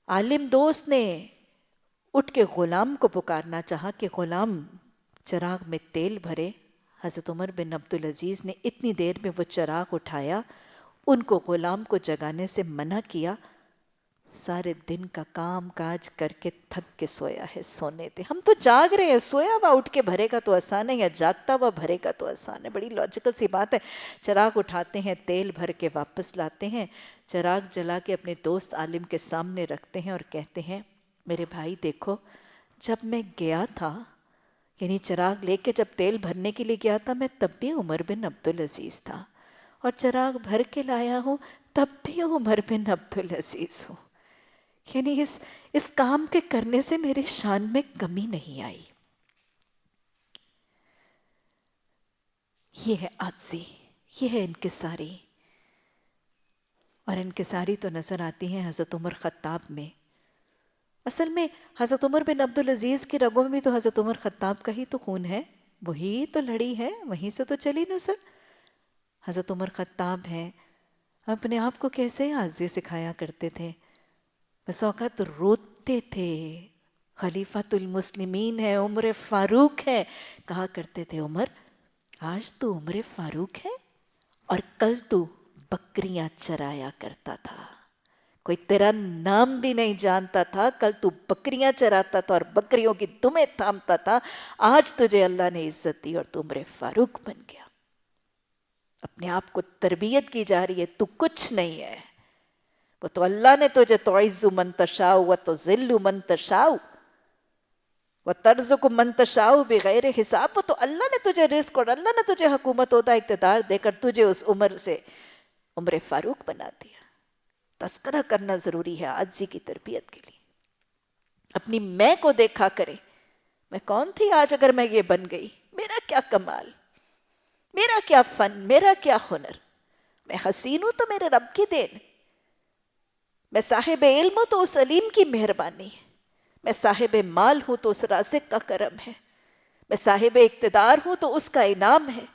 عالم دوست نے اٹھ کے غلام کو پکارنا چاہا کہ غلام چراغ میں تیل بھرے۔ حضرت عمر بن عبدالعزیز نے اتنی دیر میں وہ چراغ اٹھایا، ان کو غلام کو جگانے سے منع کیا۔ سارے دن کا کام کاج کر کے تھک کے سویا ہے، سونے دے، ہم تو جاگ رہے ہیں، سویا ہوا اٹھ کے بھرے گا تو آسان ہے، یا جاگتا ہوا بھرے گا تو آسان ہے۔ بڑی لاجیکل سی بات ہے۔ چراغ اٹھاتے ہیں، تیل بھر کے واپس لاتے ہیں، چراغ جلا کے اپنے دوست عالم کے سامنے رکھتے ہیں اور کہتے ہیں میرے بھائی دیکھو، جب میں گیا تھا، یعنی چراغ لے کے جب تیل بھرنے کے لیے گیا تھا، میں تب بھی عمر بن عبدالعزیز تھا، اور چراغ بھر کے لایا ہوں تب بھی عمر بن عبدالعزیز ہوں، یعنی اس کام کے کرنے سے میرے شان میں کمی نہیں آئی۔ یہ ہے عاجزی، یہ ہے انکساری، اور انکساری تو نظر آتی ہے حضرت عمر خطاب میں۔ اصل میں حضرت عمر بن عبدالعزیز کی رگوں میں بھی تو حضرت عمر خطاب کا ہی تو خون ہے، وہی تو لڑی ہے، وہیں سے تو چلی نسل۔ حضرت عمر خطاب ہیں، اپنے آپ کو کیسے عاجزی سکھایا کرتے تھے، بس اوقات روتے تھے، خلیفۃ المسلمین ہے، عمر فاروق ہے، کہا کرتے تھے عمر آج تو عمر فاروق ہے اور کل تو بکریاں چرایا کرتا تھا، کوئی تیرا نام بھی نہیں جانتا تھا، کل تو بکریاں چراتا تھا اور بکریوں کی دمیں تھامتا تھا، آج تجھے اللہ نے عزت دی اور تو عمر فاروق بن گیا۔ اپنے آپ کو تربیت کی جا رہی ہے، تو کچھ نہیں ہے، وہ تو اللہ نے تجھے تعز من تشاء وتذل من تشاء وترزق من تشاء بغیر حساب، وہ تو اللہ نے تجھے رزق اور اللہ نے تجھے حکومت عہدہ اقتدار دے کر تجھے اس عمر سے عمر فاروق بنا دیا۔ تذکرہ کرنا ضروری ہے عاجزی کی تربیت کے لیے۔ اپنی میں کو دیکھا کرے، میں کون تھی آج اگر میں یہ بن گئی، میرا کیا کمال، میرا کیا فن، میرا کیا ہنر، میں حسین ہوں تو میرے رب کی دین، میں صاحب علم ہوں تو اس علیم کی مہربانی ہے، میں صاحب مال ہوں تو اس رازق کا کرم ہے، میں صاحب اقتدار ہوں تو اس کا انعام ہے،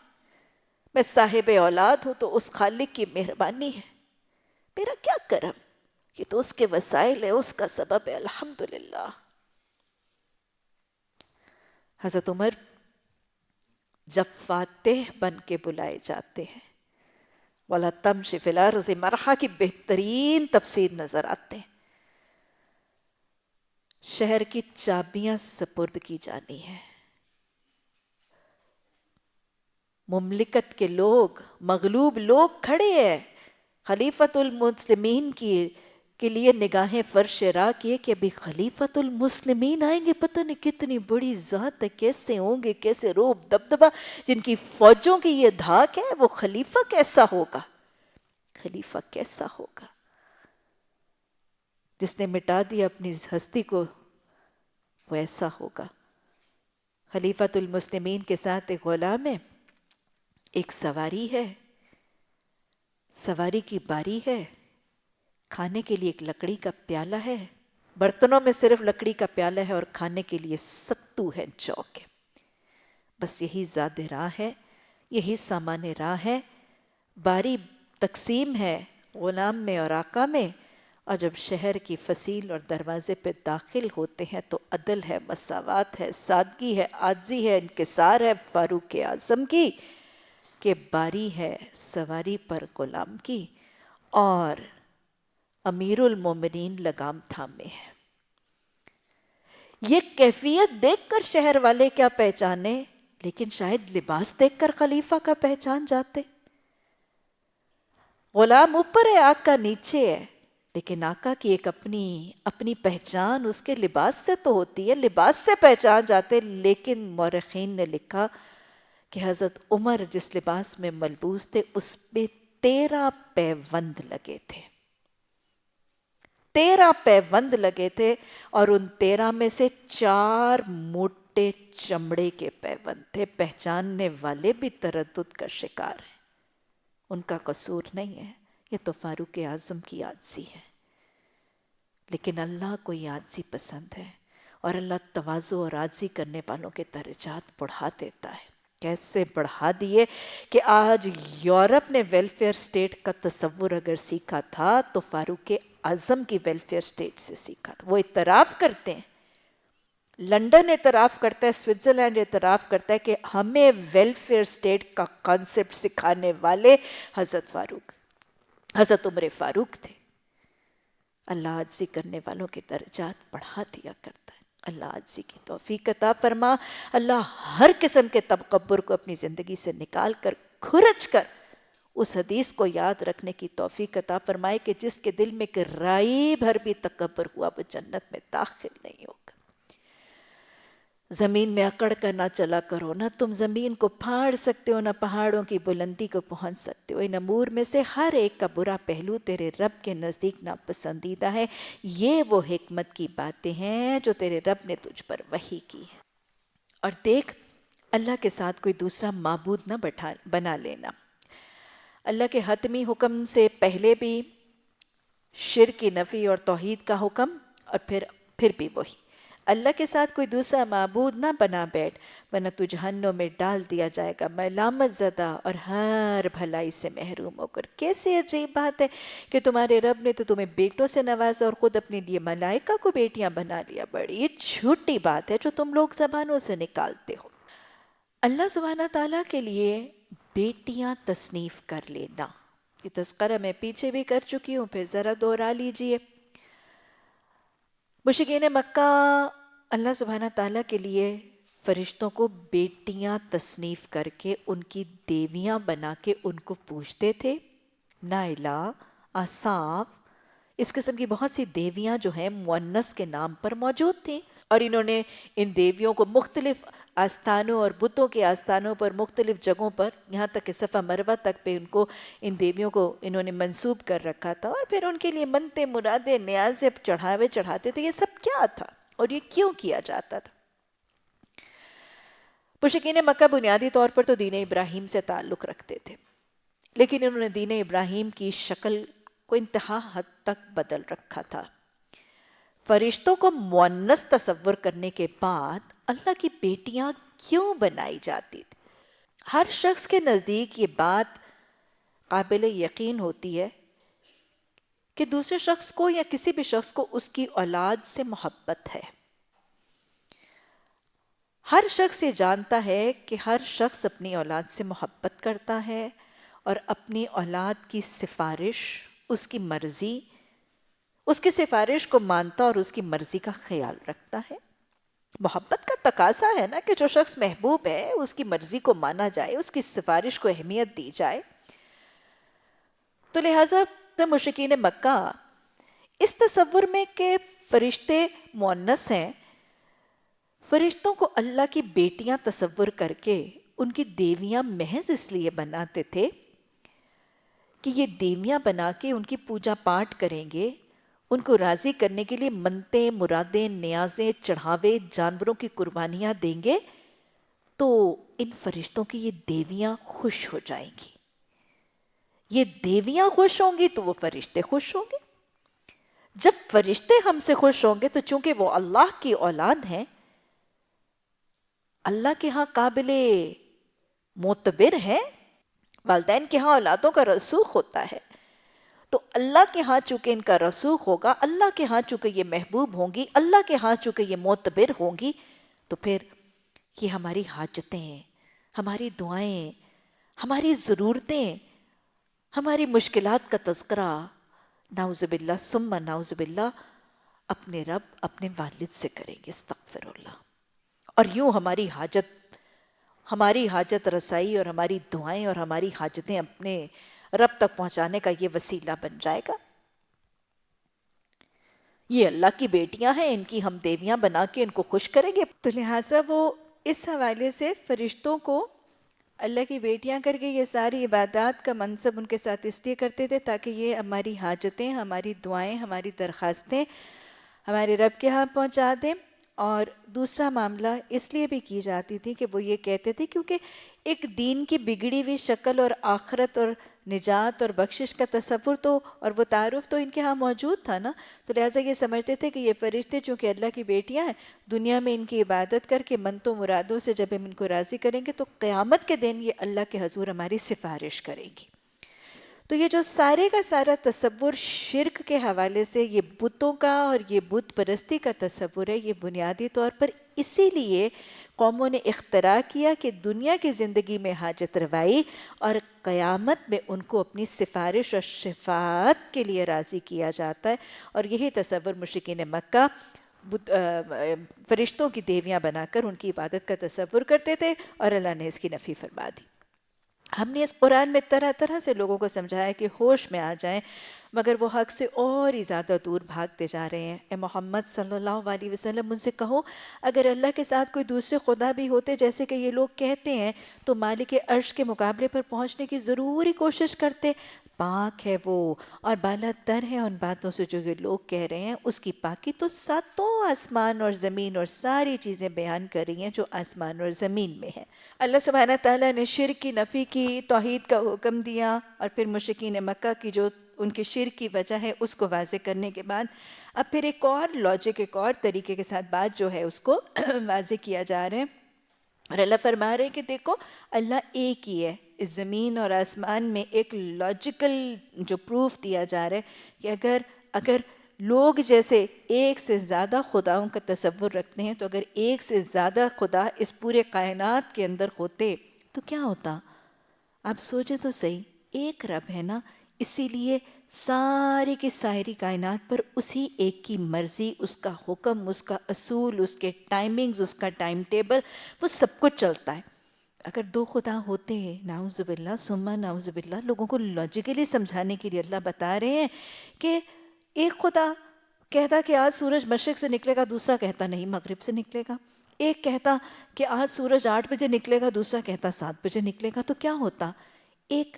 میں صاحب اولاد ہوں تو اس خالق کی مہربانی ہے، میرا کیا کرم، یہ تو اس کے وسائل ہے، اس کا سبب ہے، الحمدللہ۔ حضرت عمر جب فاتح بن کے بلائے جاتے ہیں، وَلَا تَمْشِ فِي الْأَرْضِ مَرْحًا کی بہترین تفسیر نظر آتے ہیں۔ شہر کی چابیاں سپرد کی جانی ہیں، مملکت کے لوگ، مغلوب لوگ کھڑے ہیں، خلیفۃ المسلمین کے لیے نگاہیں فرش راہ کیے کہ ابھی خلیفۃ المسلمین آئیں گے، پتہ نہیں کتنی بڑی ذات ہے، کیسے ہوں گے، کیسے روب دبدبہ، جن کی فوجوں کی یہ دھاک ہے، وہ خلیفہ کیسا ہوگا، خلیفہ کیسا ہوگا، جس نے مٹا دیا اپنی ہستی کو، وہ ایسا ہوگا۔ خلیفۃ المسلمین کے ساتھ ایک غلام ہے، ایک سواری ہے، سواری کی باری ہے، کھانے کے لیے ایک لکڑی کا پیالہ ہے، برتنوں میں صرف لکڑی کا پیالہ ہے اور کھانے کے لیے ستو ہے، چوک ہے، بس یہی زاد راہ ہے، یہی سامان راہ ہے، باری تقسیم ہے غلام میں اور آقا میں، اور جب شہر کی فصیل اور دروازے پہ داخل ہوتے ہیں تو عدل ہے، مساوات ہے، سادگی ہے، عاجزی ہے، انکسار ہے فاروق اعظم کی، کہ باری ہے سواری پر غلام کی اور امیر المومنین لگام تھامے ہیں۔ یہ کیفیت دیکھ کر شہر والے کیا پہچانے، لیکن شاید لباس دیکھ کر خلیفہ کا پہچان جاتے۔ غلام اوپر ہے، آقا نیچے ہے، لیکن آقا کی ایک اپنی پہچان اس کے لباس سے تو ہوتی ہے، لباس سے پہچان جاتے، لیکن مورخین نے لکھا کہ حضرت عمر جس لباس میں ملبوس تھے اس پہ 13 پیوند لگے تھے، 13 پیوند لگے تھے، اور ان 13 میں سے 4 موٹے چمڑے کے پیوند تھے۔ پہچاننے والے بھی تردد کا شکار ہیں، ان کا قصور نہیں ہے، یہ تو فاروق اعظم کی عاجزی ہے، لیکن اللہ کو یہ عاجزی پسند ہے، اور اللہ تواضع اور عاجزی کرنے والوں کے درجات بڑھا دیتا ہے۔ کیسے بڑھا دیے کہ آج یورپ نے ویلفیئر سٹیٹ کا تصور اگر سیکھا تھا تو فاروق اعظم کی ویلفیئر سٹیٹ سے سیکھا تھا۔ وہ اعتراف کرتے ہیں، لنڈن اعتراف کرتا ہے، سوئٹزرلینڈ اعتراف کرتا ہے کہ ہمیں ویلفیئر سٹیٹ کا کانسیپٹ سکھانے والے حضرت عمر فاروق تھے۔ اللہ عاجزی کرنے والوں کے درجات بڑھا دیا کرتا ہے۔ اللہ عاجزی کی توفیق عطا فرما، اللہ ہر قسم کے تکبر کو اپنی زندگی سے نکال کر کھرچ کر اس حدیث کو یاد رکھنے کی توفیق عطا فرمائے کہ جس کے دل میں ایک رائی بھر بھی تکبر ہوا وہ جنت میں داخل نہیں ہوگا۔ زمین میں اکڑ کر نہ چلا کرو، نہ تم زمین کو پھاڑ سکتے ہو، نہ پہاڑوں کی بلندی کو پہنچ سکتے ہو۔ ان امور میں سے ہر ایک کا برا پہلو تیرے رب کے نزدیک ناپسندیدہ ہے، یہ وہ حکمت کی باتیں ہیں جو تیرے رب نے تجھ پر وحی کی ہے۔ اور دیکھ، اللہ کے ساتھ کوئی دوسرا معبود نہ بنا لینا۔ اللہ کے حتمی حکم سے پہلے بھی شرک کی نفی اور توحید کا حکم، اور پھر بھی وہی، اللہ کے ساتھ کوئی دوسرا معبود نہ بنا بیٹھ ورنہ تو جہنم میں ڈال دیا جائے گا ملامت زدہ اور ہر بھلائی سے محروم ہو کر۔ کیسے عجیب بات ہے کہ تمہارے رب نے تو تمہیں بیٹوں سے نوازا اور خود اپنے لیے ملائکہ کو بیٹیاں بنا لیا۔ بڑی چھوٹی بات ہے جو تم لوگ زبانوں سے نکالتے ہو۔ اللہ سبحانہ تعالیٰ کے لیے بیٹیاں تصنیف کر لینا، یہ تذکرہ میں پیچھے بھی کر چکی ہوں، پھر ذرا دوہرا لیجئے۔ مشرکین مکہ اللہ سبحانہ تعالیٰ کے لیے فرشتوں کو بیٹیاں تصنیف کر کے ان کی دیویاں بنا کے ان کو پوجتے تھے۔ نائلہ، آصاف، اس قسم کی بہت سی دیویاں جو ہیں مؤنث کے نام پر موجود تھیں، اور انہوں نے ان دیویوں کو مختلف آستانوں اور بتوں کے آستانوں پر مختلف جگہوں پر، یہاں تک کہ صفا مروہ تک پہ ان دیویوں کو انہوں نے منسوب کر رکھا تھا، اور پھر ان کے لیے منتیں، مرادیں، نیازیں، چڑھاوے چڑھاتے تھے۔ یہ سب کیا تھا اور یہ کیوں کیا جاتا تھا؟ مشرکین مکہ بنیادی طور پر تو دین ابراہیم سے تعلق رکھتے تھے، لیکن انہوں نے دین ابراہیم کی شکل کو انتہا حد تک بدل رکھا تھا۔ فرشتوں کو مؤنث تصور کرنے کے بعد اللہ کی بیٹیاں کیوں بنائی جاتی تھی؟ ہر شخص کے نزدیک یہ بات قابل یقین ہوتی ہے کہ دوسرے شخص کو یا کسی بھی شخص کو اس کی اولاد سے محبت ہے. ہر شخص یہ جانتا ہے کہ ہر شخص اپنی اولاد سے محبت کرتا ہے اور اپنی اولاد کی سفارش، اس کی مرضی، اس کی سفارش کو مانتا اور اس کی مرضی کا خیال رکھتا ہے. محبت کا تقاضا ہے نا کہ جو شخص محبوب ہے اس کی مرضی کو مانا جائے، اس کی سفارش کو اہمیت دی جائے. تو لہٰذا مشرکین مکہ اس تصور میں کہ فرشتے مؤنث ہیں، فرشتوں کو اللہ کی بیٹیاں تصور کر کے ان کی دیویاں محض اس لیے بناتے تھے کہ یہ دیویاں بنا کے ان کی پوجا پاٹ کریں گے، ان کو راضی کرنے کے لیے منتیں، مرادیں، نیازیں، چڑھاوے، جانوروں کی قربانیاں دیں گے تو ان فرشتوں کی یہ دیویاں خوش ہو جائیں گی. یہ دیویاں خوش ہوں گی تو وہ فرشتے خوش ہوں گے. جب فرشتے ہم سے خوش ہوں گے تو چونکہ وہ اللہ کی اولاد ہیں، اللہ کے ہاں قابل معتبر ہے، والدین کے ہاں اولادوں کا رسوخ ہوتا ہے، تو اللہ کے ہاں چونکہ ان کا رسوخ ہوگا، اللہ کے ہاں چونکہ یہ محبوب ہوں گی، اللہ کے ہاں چونکہ یہ معتبر ہوں گی، تو پھر یہ ہماری حاجتیں، ہماری دعائیں، ہماری ضرورتیں، ہماری مشکلات کا تذکرہ نعوذ باللہ ثم نعوذ باللہ اپنے رب، اپنے والد سے کریں گے، استغفر اللہ. اور یوں ہماری حاجت رسائی اور ہماری دعائیں اور ہماری حاجتیں اپنے رب تک پہنچانے کا یہ وسیلہ بن جائے گا. یہ اللہ کی بیٹیاں ہیں، ان کی ہم دیویاں بنا کے ان کو خوش کریں گے. تو لہٰذا وہ اس حوالے سے فرشتوں کو اللہ کی بیٹیاں کر کے یہ ساری عبادات کا منصب ان کے ساتھ اس لیے کرتے تھے تاکہ یہ ہماری حاجتیں، ہماری دعائیں، ہماری درخواستیں ہمارے رب کے ہاں پہنچا دیں. اور دوسرا معاملہ اس لیے بھی کی جاتی تھی کہ وہ یہ کہتے تھے کیونکہ ایک دین کی بگڑی ہوئی شکل اور آخرت اور نجات اور بخشش کا تصور تو اور وہ تعارف تو ان کے ہاں موجود تھا نا، تو لہٰذا یہ سمجھتے تھے کہ یہ فرشتے چونکہ اللہ کی بیٹیاں ہیں، دنیا میں ان کی عبادت کر کے منتوں مرادوں سے جب ہم ان کو راضی کریں گے تو قیامت کے دن یہ اللہ کے حضور ہماری سفارش کریں گی. تو یہ جو سارے کا سارا تصور شرک کے حوالے سے یہ بتوں کا اور یہ بت پرستی کا تصور ہے، یہ بنیادی طور پر اسی لیے قوموں نے اختراع کیا کہ دنیا کی زندگی میں حاجت روائی اور قیامت میں ان کو اپنی سفارش اور شفاعت کے لیے راضی کیا جاتا ہے. اور یہی تصور مشرکین مکہ فرشتوں کی دیویاں بنا کر ان کی عبادت کا تصور کرتے تھے اور اللہ نے اس کی نفی فرما دی. ہم نے اس قرآن میں طرح طرح سے لوگوں کو سمجھایا کہ ہوش میں آ جائیں، مگر وہ حق سے اور ہی زیادہ دور بھاگتے جا رہے ہیں. اے محمد صلی اللہ علیہ وسلم، ان سے کہو اگر اللہ کے ساتھ کوئی دوسرے خدا بھی ہوتے جیسے کہ یہ لوگ کہتے ہیں تو مالک عرش کے مقابلے پر پہنچنے کی ضروری کوشش کرتے. پاک ہے وہ اور بالا تر ہے ان باتوں سے جو یہ لوگ کہہ رہے ہیں. اس کی پاکی تو ساتوں آسمان اور زمین اور ساری چیزیں بیان کر رہی ہیں جو آسمان اور زمین میں ہیں. اللہ سبحانہ تعالیٰ نے شرک کی نفی کی، توحید کا حکم دیا، اور پھر مشرکین مکہ کی جو ان کے شرک کی وجہ ہے اس کو واضح کرنے کے بعد اب پھر ایک اور لاجک، ایک اور طریقے کے ساتھ بات جو ہے اس کو واضح کیا جا رہا ہے. اور اللہ فرما رہے ہیں کہ دیکھو اللہ ایک ہی ہے. اس زمین اور آسمان میں ایک لاجیکل جو پروف دیا جا رہا ہے کہ اگر لوگ جیسے ایک سے زیادہ خداؤں کا تصور رکھتے ہیں تو اگر ایک سے زیادہ خدا اس پورے کائنات کے اندر ہوتے تو کیا ہوتا؟ آپ سوچیں تو صحیح، ایک رب ہے نا، اسی لیے ساری کی ساری کائنات پر اسی ایک کی مرضی، اس کا حکم، اس کا اصول، اس کے ٹائمنگز، اس کا ٹائم ٹیبل، وہ سب کچھ چلتا ہے. اگر دو خدا ہوتے ہیں، نعوذ باللہ ثم نعوذ باللہ، لوگوں کو لاجیکلی سمجھانے کے لیے اللہ بتا رہے ہیں کہ ایک خدا کہتا کہ آج سورج مشرق سے نکلے گا، دوسرا کہتا نہیں مغرب سے نکلے گا. ایک کہتا کہ آج سورج 8 بجے نکلے گا، دوسرا کہتا 7 بجے نکلے گا. تو کیا ہوتا؟ ایک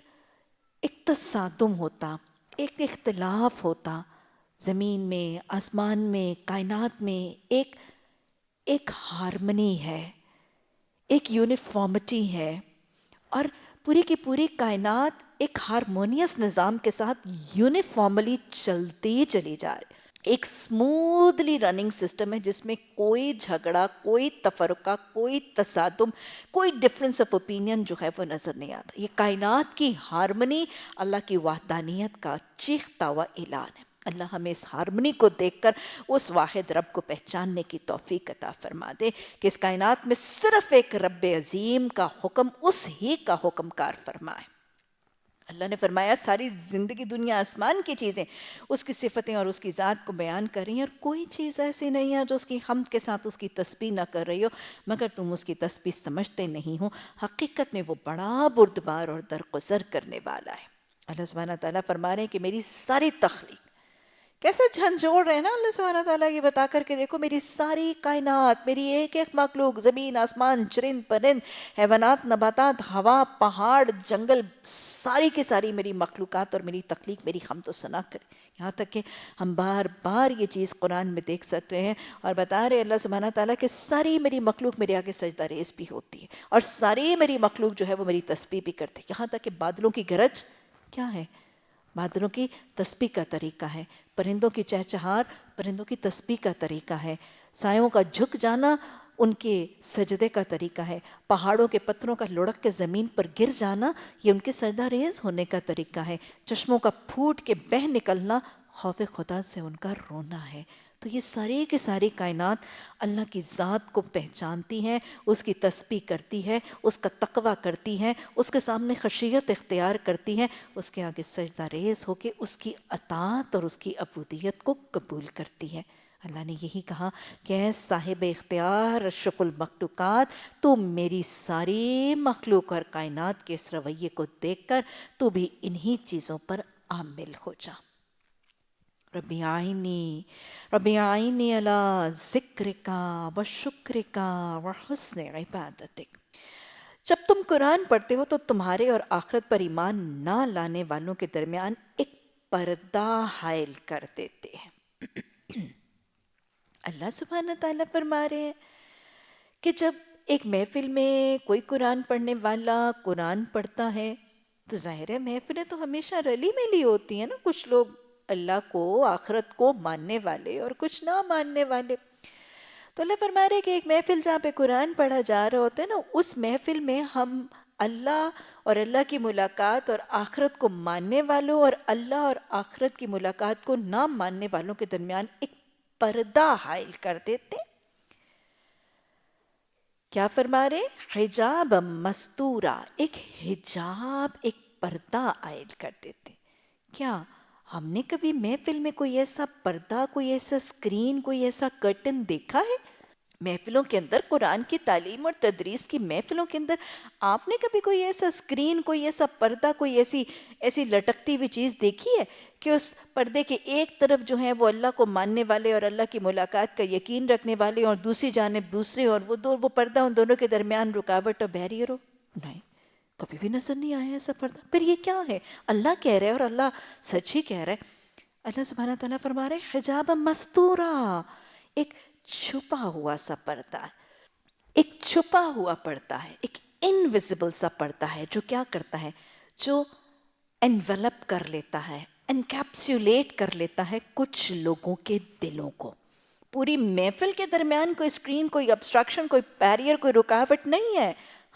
تصادم ہوتا، ایک اختلاف ہوتا زمین میں، آسمان میں، کائنات میں. ایک ہارمنی ہے، ایک یونیفارمٹی ہے، اور پوری کی پوری کائنات ایک ہارمونیس نظام کے ساتھ یونیفارملی چلتی چلی جا رہی. ایک اسموتھلی رننگ سسٹم ہے جس میں کوئی جھگڑا، کوئی تفرقہ، کوئی تصادم، کوئی ڈفرینس آف اوپینین جو ہے وہ نظر نہیں آتا. یہ کائنات کی ہارمنی اللہ کی وحدانیت کا چیختا ہوا اعلان ہے. اللہ ہمیں اس ہارمنی کو دیکھ کر اس واحد رب کو پہچاننے کی توفیق عطا فرما دے کہ اس کائنات میں صرف ایک رب عظیم کا حکم اس ہی کا حکم کار فرمائے. اللہ نے فرمایا ساری زندگی دنیا آسمان کی چیزیں اس کی صفتیں اور اس کی ذات کو بیان کر رہی ہیں، اور کوئی چیز ایسی نہیں ہے جو اس کی حمد کے ساتھ اس کی تسبیح نہ کر رہی ہو مگر تم اس کی تسبیح سمجھتے نہیں ہو. حقیقت میں وہ بڑا بردبار اور درگزر کرنے والا ہے. اللہ سبحانہ تعالیٰ فرما رہے ہیں کہ میری ساری تخلیق کیسے جھنجھوڑ رہے ہیں نا اللہ سبحانہ تعالیٰ یہ بتا کر کے دیکھو میری ساری کائنات، میری ایک ایک مخلوق، زمین آسمان، چرند پرند، حیوانات، نباتات، ہوا، پہاڑ، جنگل، ساری کی ساری میری مخلوقات اور میری تخلیق میری حمد و ثنا کرے. یہاں تک کہ ہم بار بار یہ چیز قرآن میں دیکھ سکتے ہیں اور بتا رہے اللہ سبحانہ تعالیٰ کہ ساری میری مخلوق میرے آگے سجدہ ریز بھی ہوتی ہے اور ساری میری مخلوق جو ہے وہ میری تسبیح بھی کرتی ہے. یہاں تک کہ بادلوں کی گرج کیا ہے؟ بادلوں کی تسبیح کا طریقہ ہے. پرندوں کی چہچہار پرندوں کی تسبیح کا طریقہ ہے. سایوں کا جھک جانا ان کے سجدے کا طریقہ ہے. پہاڑوں کے پتھروں کا لڑک کے زمین پر گر جانا یہ ان کے سجدہ ریز ہونے کا طریقہ ہے. چشموں کا پھوٹ کے بہہ نکلنا خوف خدا سے ان کا رونا ہے. تو یہ ساری کی ساری کائنات اللہ کی ذات کو پہچانتی ہیں، اس کی تسبیح کرتی ہے، اس کا تقویٰ کرتی ہے، اس کے سامنے خشیت اختیار کرتی ہے، اس کے آگے سجدہ ریز ہو کے اس کی اطاعت اور اس کی عبودیت کو قبول کرتی ہے. اللہ نے یہی کہا کہ اے صاحب اختیار اشرف المخلوقات، تو میری ساری مخلوق اور کائنات کے اس رویے کو دیکھ کر تو بھی انہی چیزوں پر عامل ہو جا. ربی آئینی علی ذکرکا و شکرکا و حسن عبادتک. جب تم قرآن پڑھتے ہو تو تمہارے اور آخرت پر ایمان نہ لانے والوں کے درمیان ایک پردہ حائل کر دیتے ہیں. اللہ سبحانہ تعالیٰ فرما رہے ہیں کہ جب ایک محفل میں کوئی قرآن پڑھنے والا قرآن پڑھتا ہے تو ظاہر ہے محفلیں تو ہمیشہ رلی ملی ہوتی ہیں نا، کچھ لوگ اللہ کو آخرت کو ماننے والے اور کچھ نہ ماننے والے. تو اللہ فرما رہے کہ ایک محفل جہاں پہ قرآن پڑھا جا رہا ہوتا ہے نا، اس محفل میں ہم اللہ اور اللہ کی ملاقات اور آخرت کو ماننے والوں اور اللہ اور آخرت کی ملاقات کو نہ ماننے والوں کے درمیان ایک پردہ حائل کر دیتے. کیا فرما رہے؟ حجاب مستورہ، ایک حجاب، ایک پردہ عائد کر دیتے. کیا ہم نے کبھی محفل میں کوئی ایسا پردہ، کوئی ایسا اسکرین، کوئی ایسا کرٹن دیکھا ہے؟ محفلوں کے اندر قرآن کی تعلیم اور تدریس کی محفلوں کے اندر آپ نے کبھی کوئی ایسا اسکرین، کوئی ایسا پردہ، کوئی ایسی لٹکتی ہوئی چیز دیکھی ہے کہ اس پردے کے ایک طرف جو ہیں وہ اللہ کو ماننے والے اور اللہ کی ملاقات کا یقین رکھنے والے اور دوسری جانب دوسرے، اور وہ پردہ ان دونوں کے درمیان رکاوٹ اور بیریئر ہو؟ نہیں، کبھی بھی نظر نہیں آیا ایسا پردہ. پھر یہ کیا ہے؟ اللہ کہہ رہے اور اللہ سچ ہی کہہ رہے. اللہ سبحانہ تعالیٰ فرما رہے حجاب مستورہ، ایک چھپا ہوا سا پردہ، ایک چھپا ہوا پردہ ہے، ایک انویزیبل سا پردہ ہے جو کیا کرتا ہے؟ جو انویلپ کر لیتا ہے، انکیپسولیٹ کر لیتا ہے کچھ لوگوں کے دلوں کو. پوری محفل کے درمیان کوئی اسکرین، کوئی ابسٹرکشن، کوئی بیریئر، کوئی رکاوٹ نہیں ہے.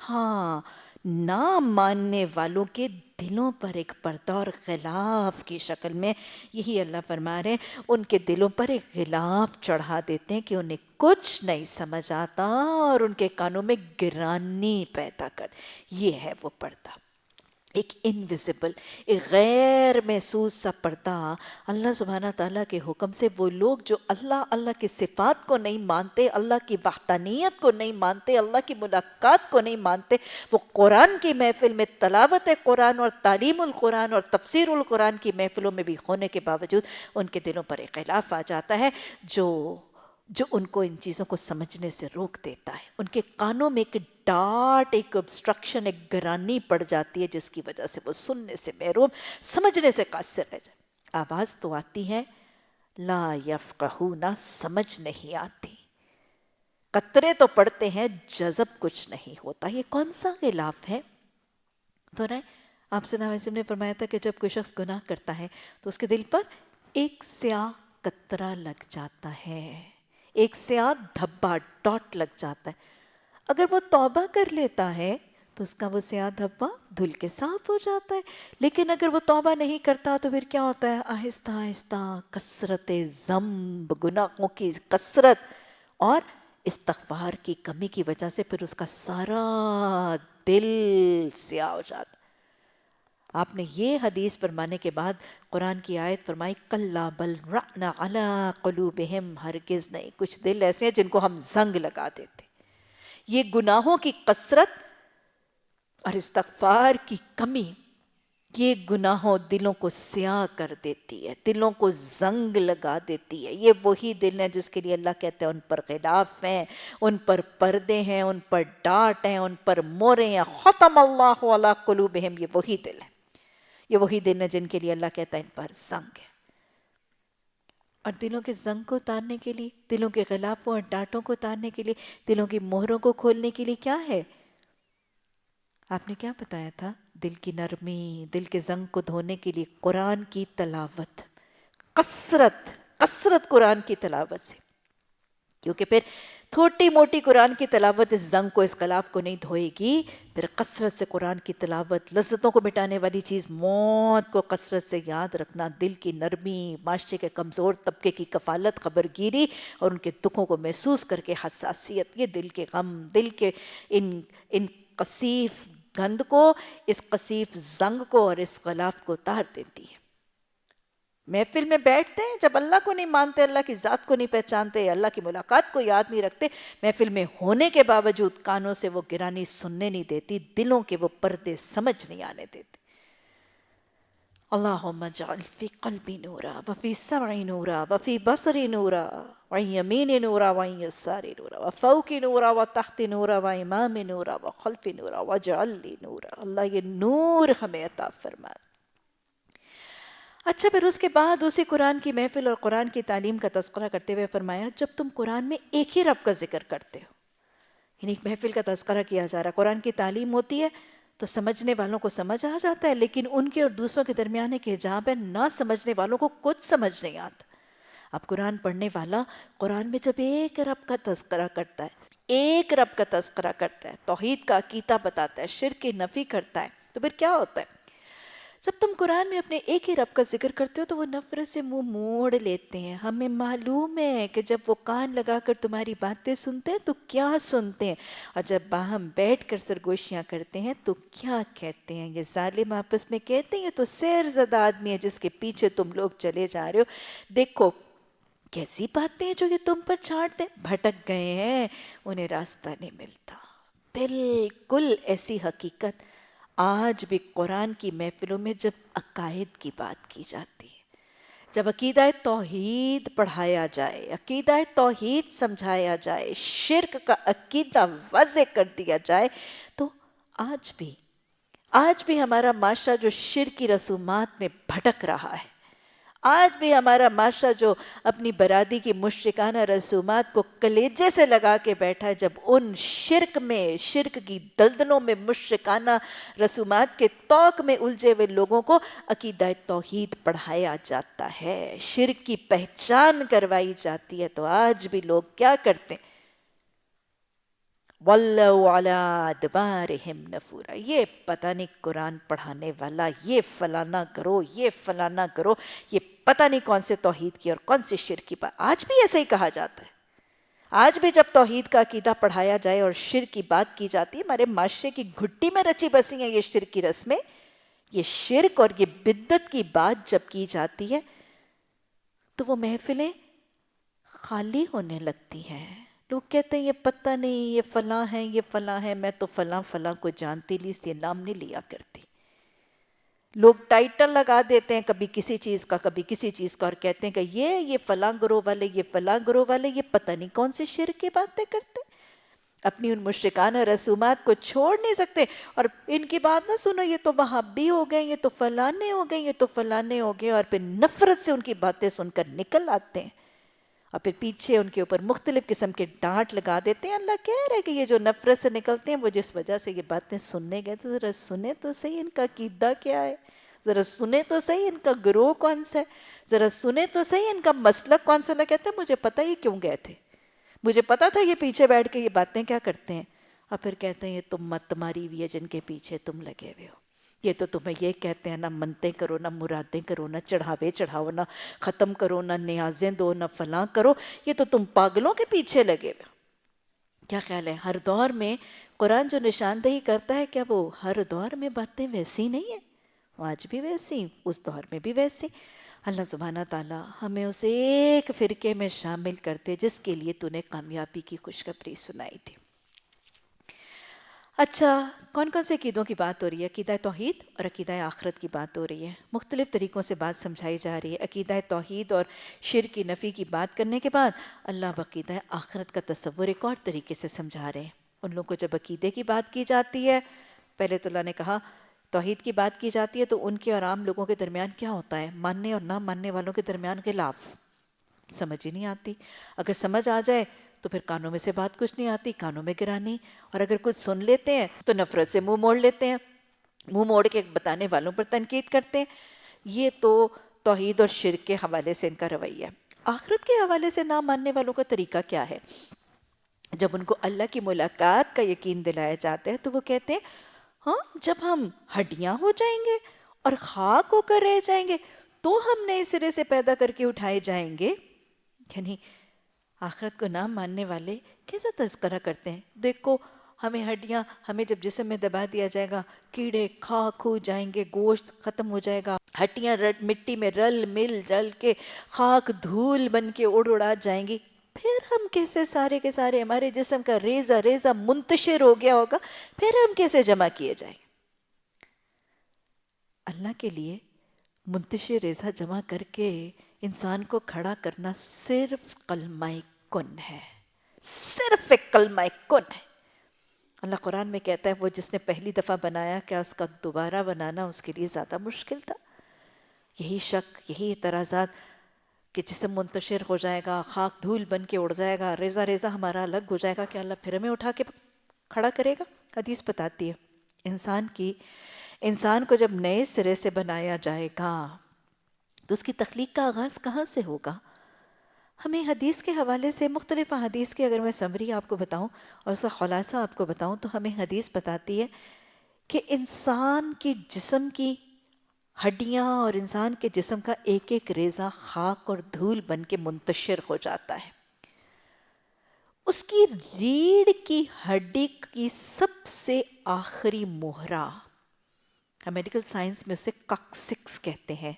ہاں، نہ ماننے والوں کے دلوں پر ایک پردہ اور غلاف کی شکل میں، یہی اللہ فرما رہے ہیں، ان کے دلوں پر ایک غلاف چڑھا دیتے ہیں کہ انہیں کچھ نہیں سمجھ آتا اور ان کے کانوں میں گرانی پیدا کر. یہ ہے وہ پردہ، ایک انویزیبل، ایک غیر محسوس سا پردہ. اللہ سبحانہ تعالیٰ کے حکم سے وہ لوگ جو اللہ کی صفات کو نہیں مانتے، اللہ کی وحدانیت کو نہیں مانتے، اللہ کی ملاقات کو نہیں مانتے، وہ قرآن کی محفل میں تلاوت قرآن اور تعلیم القرآن اور تفسیر القرآن کی محفلوں میں بھی ہونے کے باوجود ان کے دلوں پر ایک غلاف آ جاتا ہے جو ان کو ان چیزوں کو سمجھنے سے روک دیتا ہے. ان کے کانوں میں ایک ڈاٹ، ایک obstruction، ایک گرانی پڑ جاتی ہے جس کی وجہ سے وہ سننے سے محروم، سمجھنے سے قاصر رہ جائے. آواز تو آتی ہے، لا یفقہون، سمجھ نہیں آتی. قطرے تو پڑتے ہیں، جذب کچھ نہیں ہوتا. یہ کون سا غلاف ہے؟ تو آپ صلی اللہ علیہ وسلم نے فرمایا تھا کہ جب کوئی شخص گناہ کرتا ہے تو اس کے دل پر ایک سیاہ قطرہ لگ جاتا ہے، ایک سیاہ دھبا ڈاٹ لگ جاتا ہے. اگر وہ توبہ کر لیتا ہے تو اس کا وہ سیاہ دھبا دھل کے صاف ہو جاتا ہے. لیکن اگر وہ توبہ نہیں کرتا تو پھر کیا ہوتا ہے؟ آہستہ آہستہ کثرت ذنب، گناہوں کی کثرت اور استغفار کی کمی کی وجہ سے پھر اس کا سارا دل سیاہ ہو جاتا. آپ نے یہ حدیث فرمانے کے بعد قرآن کی آیت فرمائی کلا بل ران علی قلوبہم، ہرگز نہیں، کچھ دل ایسے ہیں جن کو ہم زنگ لگا دیتے. یہ گناہوں کی کثرت اور استغفار کی کمی، یہ گناہوں دلوں کو سیاہ کر دیتی ہے، دلوں کو زنگ لگا دیتی ہے. یہ وہی دل ہیں جس کے لیے اللہ کہتے ہیں ان پر غلاف ہیں، ان پر پردے ہیں، ان پر ڈاٹ ہیں، ان پر مورے ہیں. ختم اللہ علی قلوبہم، یہ وہی دل ہے، یہ وہی دل ہیں جن کے لیے اللہ کہتا ہے ان پر زنگ ہے. اور دلوں کے زنگ کو اتارنے کے لیے، دلوں کے غلافوں اور ڈانٹوں کو اتارنے کے لیے، دلوں کی مہروں کو کھولنے کے لیے کیا ہے؟ آپ نے کیا بتایا تھا؟ دل کی نرمی، دل کے زنگ کو دھونے کے لیے قرآن کی تلاوت، کثرت قرآن کی تلاوت سے. کیونکہ پھر تھوٹی موٹی قرآن کی تلاوت اس زنگ کو، اس غلاف کو نہیں دھوئے گی. پھر کثرت سے قرآن کی تلاوت، لذتوں کو مٹانے والی چیز موت کو کثرت سے یاد رکھنا، دل کی نرمی، معاشرے کے کمزور طبقے کی کفالت، خبرگیری اور ان کے دکھوں کو محسوس کر کے حساسیت، یہ دل کے غم، دل کے ان کثیف گند کو، اس کثیف زنگ کو اور اس غلاف کو اتار دیتی ہے. محفل میں بیٹھتے ہیں، جب اللہ کو نہیں مانتے، اللہ کی ذات کو نہیں پہچانتے، اللہ کی ملاقات کو یاد نہیں رکھتے، محفل میں ہونے کے باوجود کانوں سے وہ گرانی سننے نہیں دیتی، دلوں کے وہ پردے سمجھ نہیں آنے دیتے. اللہم اجعل فی قلبی نورا وفی سمعی نورا وفی بصری نورا وعن یمین نورا وعن یسار نورا وفوق نورا وتحت نورا وامام نورا وخلف نورا واجعل لی نورا. اللہ یہ نور ہمیں عطا فرما. اچھا، پھر اس کے بعد اسی قرآن کی محفل اور قرآن کی تعلیم کا تذکرہ کرتے ہوئے فرمایا جب تم قرآن میں ایک ہی رب کا ذکر کرتے ہو، یعنی ایک محفل کا تذکرہ کیا جا رہا ہے، قرآن کی تعلیم ہوتی ہے تو سمجھنے والوں کو سمجھ آ جاتا ہے، لیکن ان کے اور دوسروں کے درمیان ایک حجاب ہے، نہ سمجھنے والوں کو کچھ سمجھ نہیں آتا. اب قرآن پڑھنے والا قرآن میں جب ایک رب کا تذکرہ کرتا ہے، ایک رب کا تذکرہ کرتا ہے، توحید کا عقیدہ بتاتا ہے، شرک کی نفی کرتا ہے، تو پھر کیا ہوتا ہے؟ جب تم قرآن میں اپنے ایک ہی رب کا ذکر کرتے ہو تو وہ نفرت سے منہ موڑ لیتے ہیں. ہمیں معلوم ہے کہ جب وہ کان لگا کر تمہاری باتیں سنتے ہیں تو کیا سنتے ہیں، اور جب باہم بیٹھ کر سرگوشیاں کرتے ہیں تو کیا کہتے ہیں. یہ ظالم آپس میں کہتے ہیں یہ تو سیر زدہ آدمی ہے جس کے پیچھے تم لوگ چلے جا رہے ہو. دیکھو کیسی باتیں ہیں جو یہ تم پر چھاڑتے ہیں، بھٹک گئے ہیں، انہیں راستہ نہیں ملتا. بالکل ایسی حقیقت آج بھی قرآن کی محفلوں میں جب عقائد کی بات کی جاتی ہے، جب عقیدہ توحید پڑھایا جائے، عقیدہ توحید سمجھایا جائے، شرک کا عقیدہ واضح کر دیا جائے، تو آج بھی ہمارا معاشرہ جو شرک کی رسومات میں بھٹک رہا ہے، آج بھی ہمارا معاشرہ جو اپنی برادری کی مشرکانہ رسومات کو کلیجے سے لگا کے بیٹھا ہے، جب ان شرک کی دلدلوں میں مشرکانہ رسومات کے توق میں الجھے ہوئے لوگوں کو عقیدہ توحید پڑھایا جاتا ہے، شرک کی پہچان کروائی جاتی ہے، تو آج بھی لوگ کیا کرتے ہیں؟ وَلَّوْا عَلَىٰ أَدْبَارِهِمْ نُفُورًا. یہ پتہ نہیں قرآن پڑھانے والا یہ فلانا کرو، یہ فلانا کرو، یہ پتہ نہیں کون سے توحید کی اور کون سے شرک کی بات. آج بھی ایسے ہی کہا جاتا ہے. آج بھی جب توحید کا عقیدہ پڑھایا جائے اور شرک کی بات کی جاتی ہے، ہمارے معاشرے کی گھٹی میں رچی بسی ہیں یہ شرک کی رسمیں، یہ شرک اور یہ بدعت کی بات جب کی جاتی ہے تو وہ محفلیں خالی ہونے لگتی ہیں. لوگ کہتے ہیں یہ پتہ نہیں، یہ فلاں ہے، یہ فلاں ہے، میں تو فلاں کو جانتی لی، اس لیے نام نہیں لیا کرتی. لوگ ٹائٹل لگا دیتے ہیں کبھی کسی چیز کا کبھی کسی چیز کا، اور کہتے ہیں کہ یہ فلاں گروہ والے، یہ فلاں گروہ والے، یہ پتہ نہیں کون سے شرک کی باتیں کرتے. اپنی ان مشرکانہ رسومات کو چھوڑ نہیں سکتے، اور ان کی بات نہ سنو، یہ تو وہابی ہو گئے، یہ تو فلانے ہو گئے، یہ تو فلانے ہو گئے، اور پھر نفرت سے ان کی باتیں سن کر نکل آتے ہیں، اور پھر پیچھے ان کے اوپر مختلف قسم کے ڈانٹ لگا دیتے ہیں. اللہ کہہ رہے کہ یہ جو نفرت سے نکلتے ہیں وہ جس وجہ سے یہ باتیں سننے گئے، تو ذرا سنیں تو صحیح ان کا عقیدہ کیا ہے، ذرا سنیں تو صحیح ان کا گروہ کون سا ہے، ذرا سنیں تو صحیح ان کا مسلک کون سا. اللہ کہتے ہیں مجھے پتہ یہ کیوں گئے تھے، مجھے پتا تھا یہ پیچھے بیٹھ کے یہ باتیں کیا کرتے ہیں. اور پھر کہتے ہیں یہ تم مت ماری ہوئی ہے جن کے پیچھے تم لگے ہوئے ہو، یہ تو تمہیں یہ کہتے ہیں نہ منتیں کرو نہ مرادیں کرو نہ چڑھاوے چڑھاؤ نہ ختم کرو نہ نیازیں دو نہ فلاں کرو، یہ تو تم پاگلوں کے پیچھے لگے ہوئے ہو. کیا خیال ہے ہر دور میں قرآن جو نشاندہی کرتا ہے کیا وہ ہر دور میں باتیں ویسی نہیں ہیں؟ آج بھی ویسی، اس دور میں بھی ویسی. اللہ سبحانہ تعالیٰ ہمیں اس ایک فرقے میں شامل کرتے جس کے لیے تو نے کامیابی کی خوشخبری سنائی تھی. اچھا، کون کون سے عقیدوں کی بات ہو رہی ہے؟ عقیدہ توحید اور عقیدہ آخرت کی بات ہو رہی ہے. مختلف طریقوں سے بات سمجھائی جا رہی ہے. عقیدہ توحید اور شرک کی نفی کی بات کرنے کے بعد اللہ عقیدہ آخرت کا تصور ایک اور طریقے سے سمجھا رہے ہیں. ان لوگوں کو جب عقیدے کی بات کی جاتی ہے، پہلے تو اللہ نے کہا توحید کی بات کی جاتی ہے تو ان کے اور عام لوگوں کے درمیان کیا ہوتا ہے؟ ماننے اور نہ ماننے والوں کے درمیان خلاف. سمجھ ہی نہیں آتی. اگر سمجھ آ جائے تو پھر کانوں میں سے بات کچھ نہیں آتی، کانوں میں گرانی. اور اگر کچھ سن لیتے ہیں تو نفرت سے منہ موڑ لیتے ہیں، منہ موڑ کے بتانے والوں پر تنقید کرتے ہیں. یہ تو توحید اور شرک کے حوالے سے ان کا رویہ ہے. آخرت کے حوالے سے نہ ماننے والوں کا طریقہ کیا ہے؟ جب ان کو اللہ کی ملاقات کا یقین دلایا جاتا ہے تو وہ کہتے ہیں ہاں جب ہم ہڈیاں ہو جائیں گے اور خاک ہو کر رہ جائیں گے تو ہم نئے سرے سے پیدا کر کے اٹھائے جائیں گے. یعنی آخرت کو نہ ماننے والے کیسا تذکرہ کرتے ہیں؟ دیکھو ہمیں ہڈیاں، ہمیں جب جسم میں دبا دیا جائے گا کیڑے خاک ہو جائیں گے، گوشت ختم ہو جائے گا، ہڈیاں مٹی میں رل مل جل کے خاک دھول بن کے اڑ اڑا جائیں گی، پھر ہم کیسے سارے کے سارے ہمارے جسم کا ریزہ ریزہ منتشر ہو گیا ہوگا، پھر ہم کیسے جمع کیے جائیں گے؟ اللہ کے لیے منتشر ریزہ جمع کر کے انسان کو کھڑا کرنا صرف کلمہ کن ہے، صرف ایک کلمہ کن ہے. اللہ قرآن میں کہتا ہے وہ جس نے پہلی دفعہ بنایا کیا اس کا دوبارہ بنانا اس کے لیے زیادہ مشکل تھا؟ یہی شک، یہی اعتراضات کہ جسم منتشر ہو جائے گا، خاک دھول بن کے اڑ جائے گا، ریزہ ریزہ ہمارا الگ ہو جائے گا، کہ اللہ پھر ہمیں اٹھا کے کھڑا کرے گا؟ حدیث بتاتی ہے انسان کو جب نئے سرے سے بنایا جائے گا تو اس کی تخلیق کا آغاز کہاں سے ہوگا؟ ہمیں حدیث کے حوالے سے مختلف حدیث کی اگر میں سمری آپ کو بتاؤں اور اس کا خلاصہ آپ کو بتاؤں تو ہمیں حدیث بتاتی ہے کہ انسان کی جسم کی ہڈیاں اور انسان کے جسم کا ایک ایک ریزہ خاک اور دھول بن کے منتشر ہو جاتا ہے. اس کی ریڑھ کی ہڈی کی سب سے آخری مہرہ، میڈیکل سائنس میں اسے کاکسکس کہتے ہیں،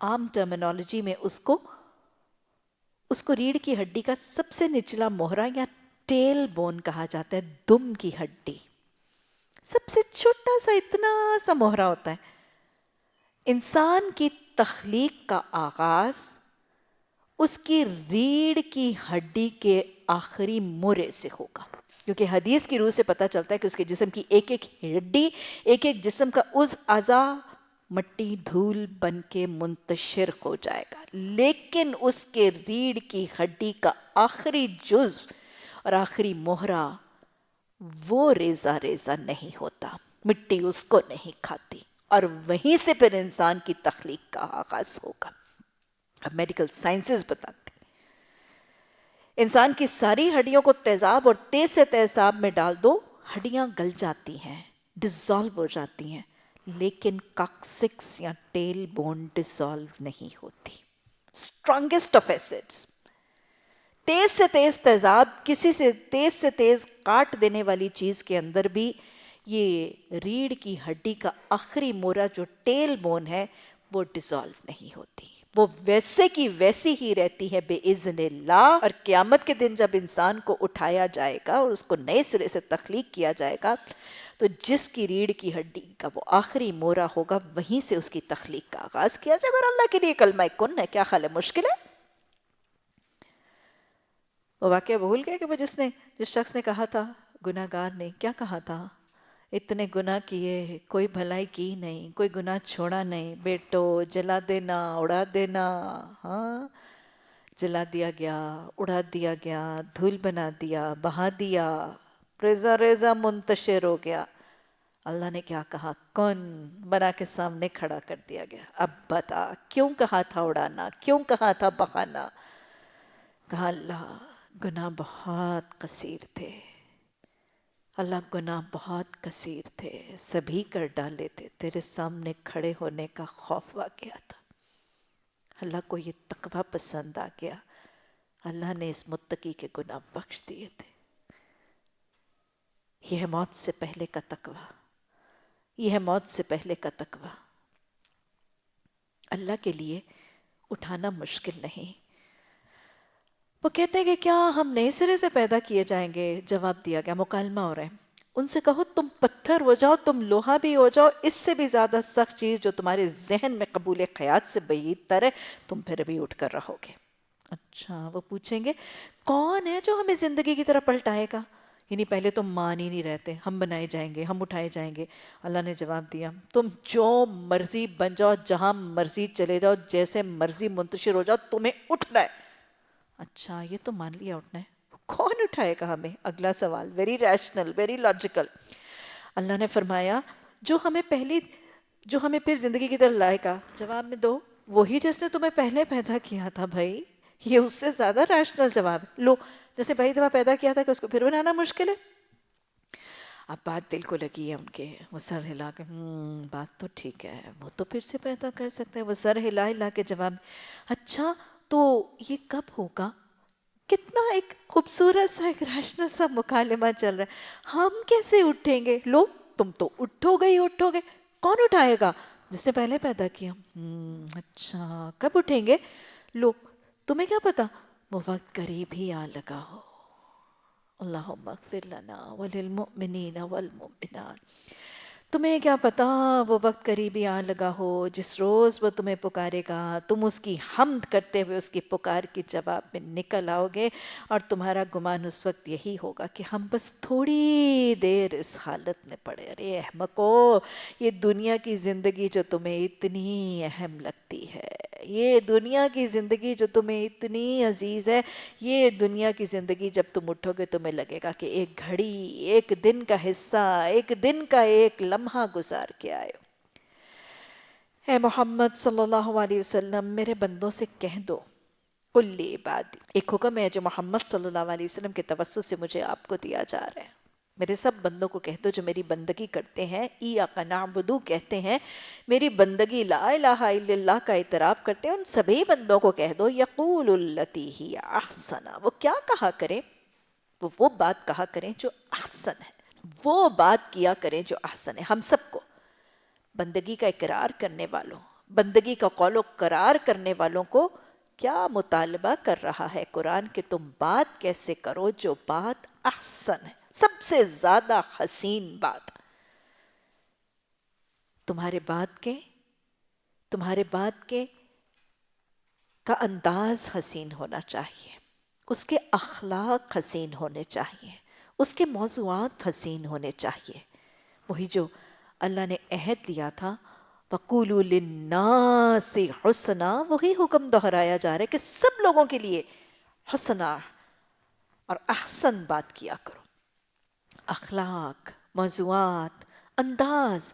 عام ٹرمینالوجی میں اس کو ریڑھ کی ہڈی کا سب سے نچلا مہرہ یا ٹیل بون کہا جاتا ہے. دم کی ہڈی سب سے چھوٹا سا اتنا سا مہرہ ہوتا ہے. انسان کی تخلیق کا آغاز اس کی ریڑھ کی ہڈی کے آخری مورے سے ہوگا، کیونکہ حدیث کی روح سے پتہ چلتا ہے کہ اس کے جسم کی ایک ایک ہڈی، ایک ایک جسم کا عضو اعضا مٹی دھول بن کے منتشر ہو جائے گا، لیکن اس کے ریڑھ کی ہڈی کا آخری جز اور آخری مہرہ وہ ریزہ ریزہ نہیں ہوتا، مٹی اس کو نہیں کھاتی، اور وہیں سے پھر انسان کی تخلیق کا آغاز ہوگا. اب میڈیکل سائنسز بتاتے انسان کی ساری ہڈیوں کو تیزاب اور تیز سے تیزاب میں ڈال دو، ہڈیاں گل جاتی ہیں، ڈسالو ہو جاتی ہیں، لیکن کاکسکس یا ٹیل بون ڈسالو نہیں ہوتی. اسٹرانگسٹ آف ایسڈز، تیز سے تیز تیزاب، کسی سے تیز کاٹ دینے والی چیز کے اندر بھی یہ ریڑھ کی ہڈی کا آخری مورا جو ٹیل بون ہے وہ ڈسالو نہیں ہوتی، وہ ویسے کی ویسی ہی رہتی ہے بِإِذْنِ اللہ. اور قیامت کے دن جب انسان کو اٹھایا جائے گا اور اس کو نئے سرے سے تخلیق کیا جائے گا تو جس کی ریڑھ کی ہڈی کا وہ آخری مورا ہوگا وہیں سے اس کی تخلیق کا آغاز کیا جائے گا. اور اللہ کے لیے کلمہ کن ہے، کیا خیال ہے مشکل ہے؟ وہ واقعہ بھول گئے کہ وہ جس شخص نے کہا تھا، گناہ گار نے کیا کہا تھا؟ اتنے گناہ کیے کوئی بھلائی کی نہیں، کوئی گناہ چھوڑا نہیں، بیٹو جلا دینا اڑا دینا. ہاں جلا دیا گیا، اڑا دیا گیا، دھول بنا دیا، بہا دیا، ریزہ ریزہ منتشر ہو گیا. اللہ نے کیا کہا؟ کن بنا کے سامنے کھڑا کر دیا گیا. اب بتا کیوں کہا تھا اڑانا، کیوں کہا تھا بہانا؟ کہا اللہ گناہ بہت کثیر تھے، اللہ گناہ بہت کثیر تھے، سبھی کر ڈالے تھے، تیرے سامنے کھڑے ہونے کا خوف آ گیا تھا. اللہ کو یہ تقوی پسند آ گیا، اللہ نے اس متقی کے گناہ بخش دیے تھے. یہ ہے موت سے پہلے کا تقوی، یہ ہے موت سے پہلے کا تقوی. اللہ کے لیے اٹھانا مشکل نہیں. وہ کہتے ہیں کہ کیا ہم نئے سرے سے پیدا کیے جائیں گے؟ جواب دیا گیا، مکالمہ ہو رہا ہے. ان سے کہو تم پتھر ہو جاؤ، تم لوہا بھی ہو جاؤ، اس سے بھی زیادہ سخت چیز جو تمہارے ذہن میں قبول خیال سے بعید تر ہے، تم پھر بھی اٹھ کر رہو گے. اچھا وہ پوچھیں گے کون ہے جو ہمیں زندگی کی طرح پلٹائے گا؟ یعنی پہلے تم مان ہی نہیں رہتے، ہم بنائے جائیں گے، ہم اٹھائے جائیں گے. اللہ نے جواب دیا تم جو مرضی بن جاؤ، جہاں مرضی چلے جاؤ، جیسے مرضی منتشر ہو جاؤ، تمہیں اٹھنا ہے. اچھا یہ تو مان لیا اٹھنا ہے، کون اٹھائے گا ہمیں؟ اگلا سوال ویری ریشنل، ویری لاجیکل. اللہ نے فرمایا جو ہمیں پھر زندگی کی طرف لائے گا. جواب میں دو وہی جس نے تمہیں پہلے پیدا کیا تھا. بھائی یہ اس سے زیادہ ریشنل جواب ہے. لو جیسے پہلی دفعہ پیدا کیا تھا کہ اس کو پھر بنانا مشکل ہے. اب بات دل کو لگی ہے ان کے، وہ سر ہلا کے بات تو ٹھیک ہے، وہ تو پھر سے پیدا کر سکتا ہے. وہ سر ہلا ہلا کے جواب، اچھا تو یہ کب ہوگا؟ کتنا ایک خوبصورت سا ایک ریشنل سا مکالمہ چل رہا ہے. ہم کیسے اٹھیں گے؟ لو تم تو اٹھو گے ہی اٹھو گے. کون اٹھائے گا؟ جس نے پہلے پیدا کیا. اچھا کب اٹھیں گے؟ لو تمہیں کیا پتا؟ وہ وقت قریب ہی آ لگا ہو. اللہم اغفر لنا وللمؤمنین والمؤمنات. تمہیں کیا پتا وہ وقت قریبی آ لگا ہو جس روز وہ تمہیں پکارے گا، تم اس کی حمد کرتے ہوئے اس کی پکار کی جواب میں نکل آؤ گے، اور تمہارا گمان اس وقت یہی ہوگا کہ ہم بس تھوڑی دیر اس حالت میں پڑے. ارے احمقو، یہ دنیا کی زندگی جو تمہیں اتنی اہم لگتی ہے، یہ دنیا کی زندگی جو تمہیں اتنی عزیز ہے، یہ دنیا کی زندگی جب تم اٹھو گے تمہیں لگے گا کہ ایک گھڑی، ایک دن کا حصہ، ایک دن کا ایک لمحہ گزار کے آئے. اے محمد صلی اللہ علیہ وسلم میرے بندوں سے کہہ دو، قل عبادی، ایک حکم ہے جو محمد صلی اللہ علیہ وسلم کے توسط سے مجھے آپ کو دیا جا رہا ہے. میرے سب بندوں کو کہہ دو جو میری بندگی کرتے ہیں، ایاک نعبد کہتے ہیں، میری بندگی لا الہ الا اللہ کا اعتراف کرتے ہیں، ان سبھی بندوں کو کہہ دو یقول التی ہی احسن، وہ کیا کہا کریں؟ وہ بات کہا کریں جو احسن ہے، وہ بات کیا کریں جو احسن ہے. ہم سب کو بندگی کا اقرار کرنے والوں، بندگی کا قول و قرار کرنے والوں کو کیا مطالبہ کر رہا ہے قرآن کہ تم بات کیسے کرو جو بات احسن ہے، سب سے زیادہ حسین بات. تمہارے بات کے کا انداز حسین ہونا چاہیے، اس کے اخلاق حسین ہونے چاہیے، اس کے موضوعات حسین ہونے چاہیے. وہی جو اللہ نے عہد لیا تھا وَقُولُوا لِلنَّاسِ حُسْنًا، وہی حکم دہرایا جا رہا ہے کہ سب لوگوں کے لیے حسنہ اور احسن بات کیا کرو. اخلاق، موضوعات، انداز،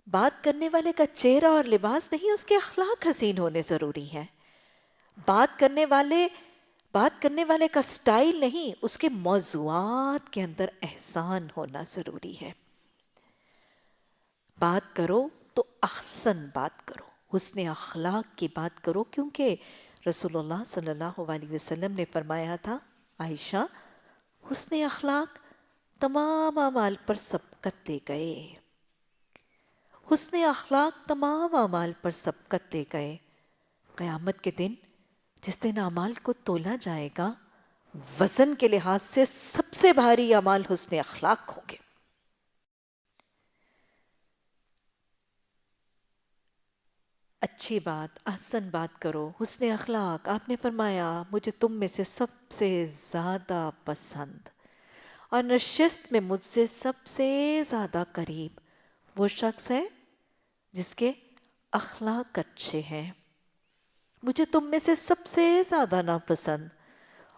بات کرنے والے کا چہرہ اور لباس نہیں، اس کے اخلاق حسین ہونے ضروری ہیں. بات کرنے والے کا سٹائل نہیں، اس کے موضوعات کے اندر احسان ہونا ضروری ہے. بات کرو تو احسن بات کرو، حسن اخلاق کی بات کرو، کیونکہ رسول اللہ صلی اللہ علیہ وسلم نے فرمایا تھا عائشہ حسن اخلاق تمام اعمال پر سبقت دے گئے، حسن اخلاق تمام اعمال پر سبقت دے گئے. قیامت کے دن جس دن اعمال کو تولا جائے گا، وزن کے لحاظ سے سب سے بھاری اعمال حسن اخلاق ہوں گے. اچھی بات، احسن بات کرو، حسن اخلاق. آپ نے فرمایا مجھے تم میں سے سب سے زیادہ پسند اور نشست میں مجھ سے سب سے زیادہ قریب وہ شخص ہے جس کے اخلاق اچھے ہیں. مجھے تم میں سے سب سے زیادہ ناپسند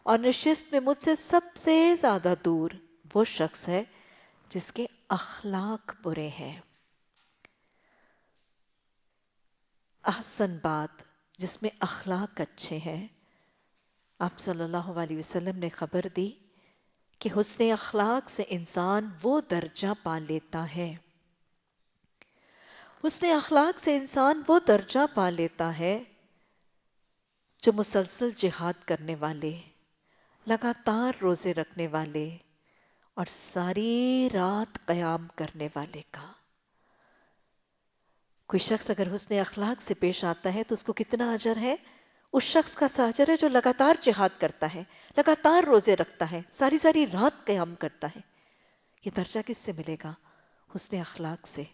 اور نشست میں مجھ سے سب سے زیادہ دور وہ شخص ہے جس کے اخلاق برے ہیں، احسن بات جس میں اخلاق اچھے ہیں۔ آپ صلی اللہ علیہ وسلم نے خبر دی کہ حسن اخلاق سے انسان وہ درجہ پا لیتا ہے، حسن اخلاق سے انسان وہ درجہ پا لیتا ہے جو مسلسل جہاد کرنے والے، لگاتار روزے رکھنے والے اور ساری رات قیام کرنے والے کا۔ کوئی شخص اگر حسن اخلاق سے پیش آتا ہے تو اس کو کتنا اجر ہے؟ اس شخص کا سا اجر ہے جو لگاتار جہاد کرتا ہے، لگاتار روزے رکھتا ہے، ساری ساری رات قیام کرتا ہے۔ یہ درجہ کس سے ملے گا؟ حسن اخلاق سے۔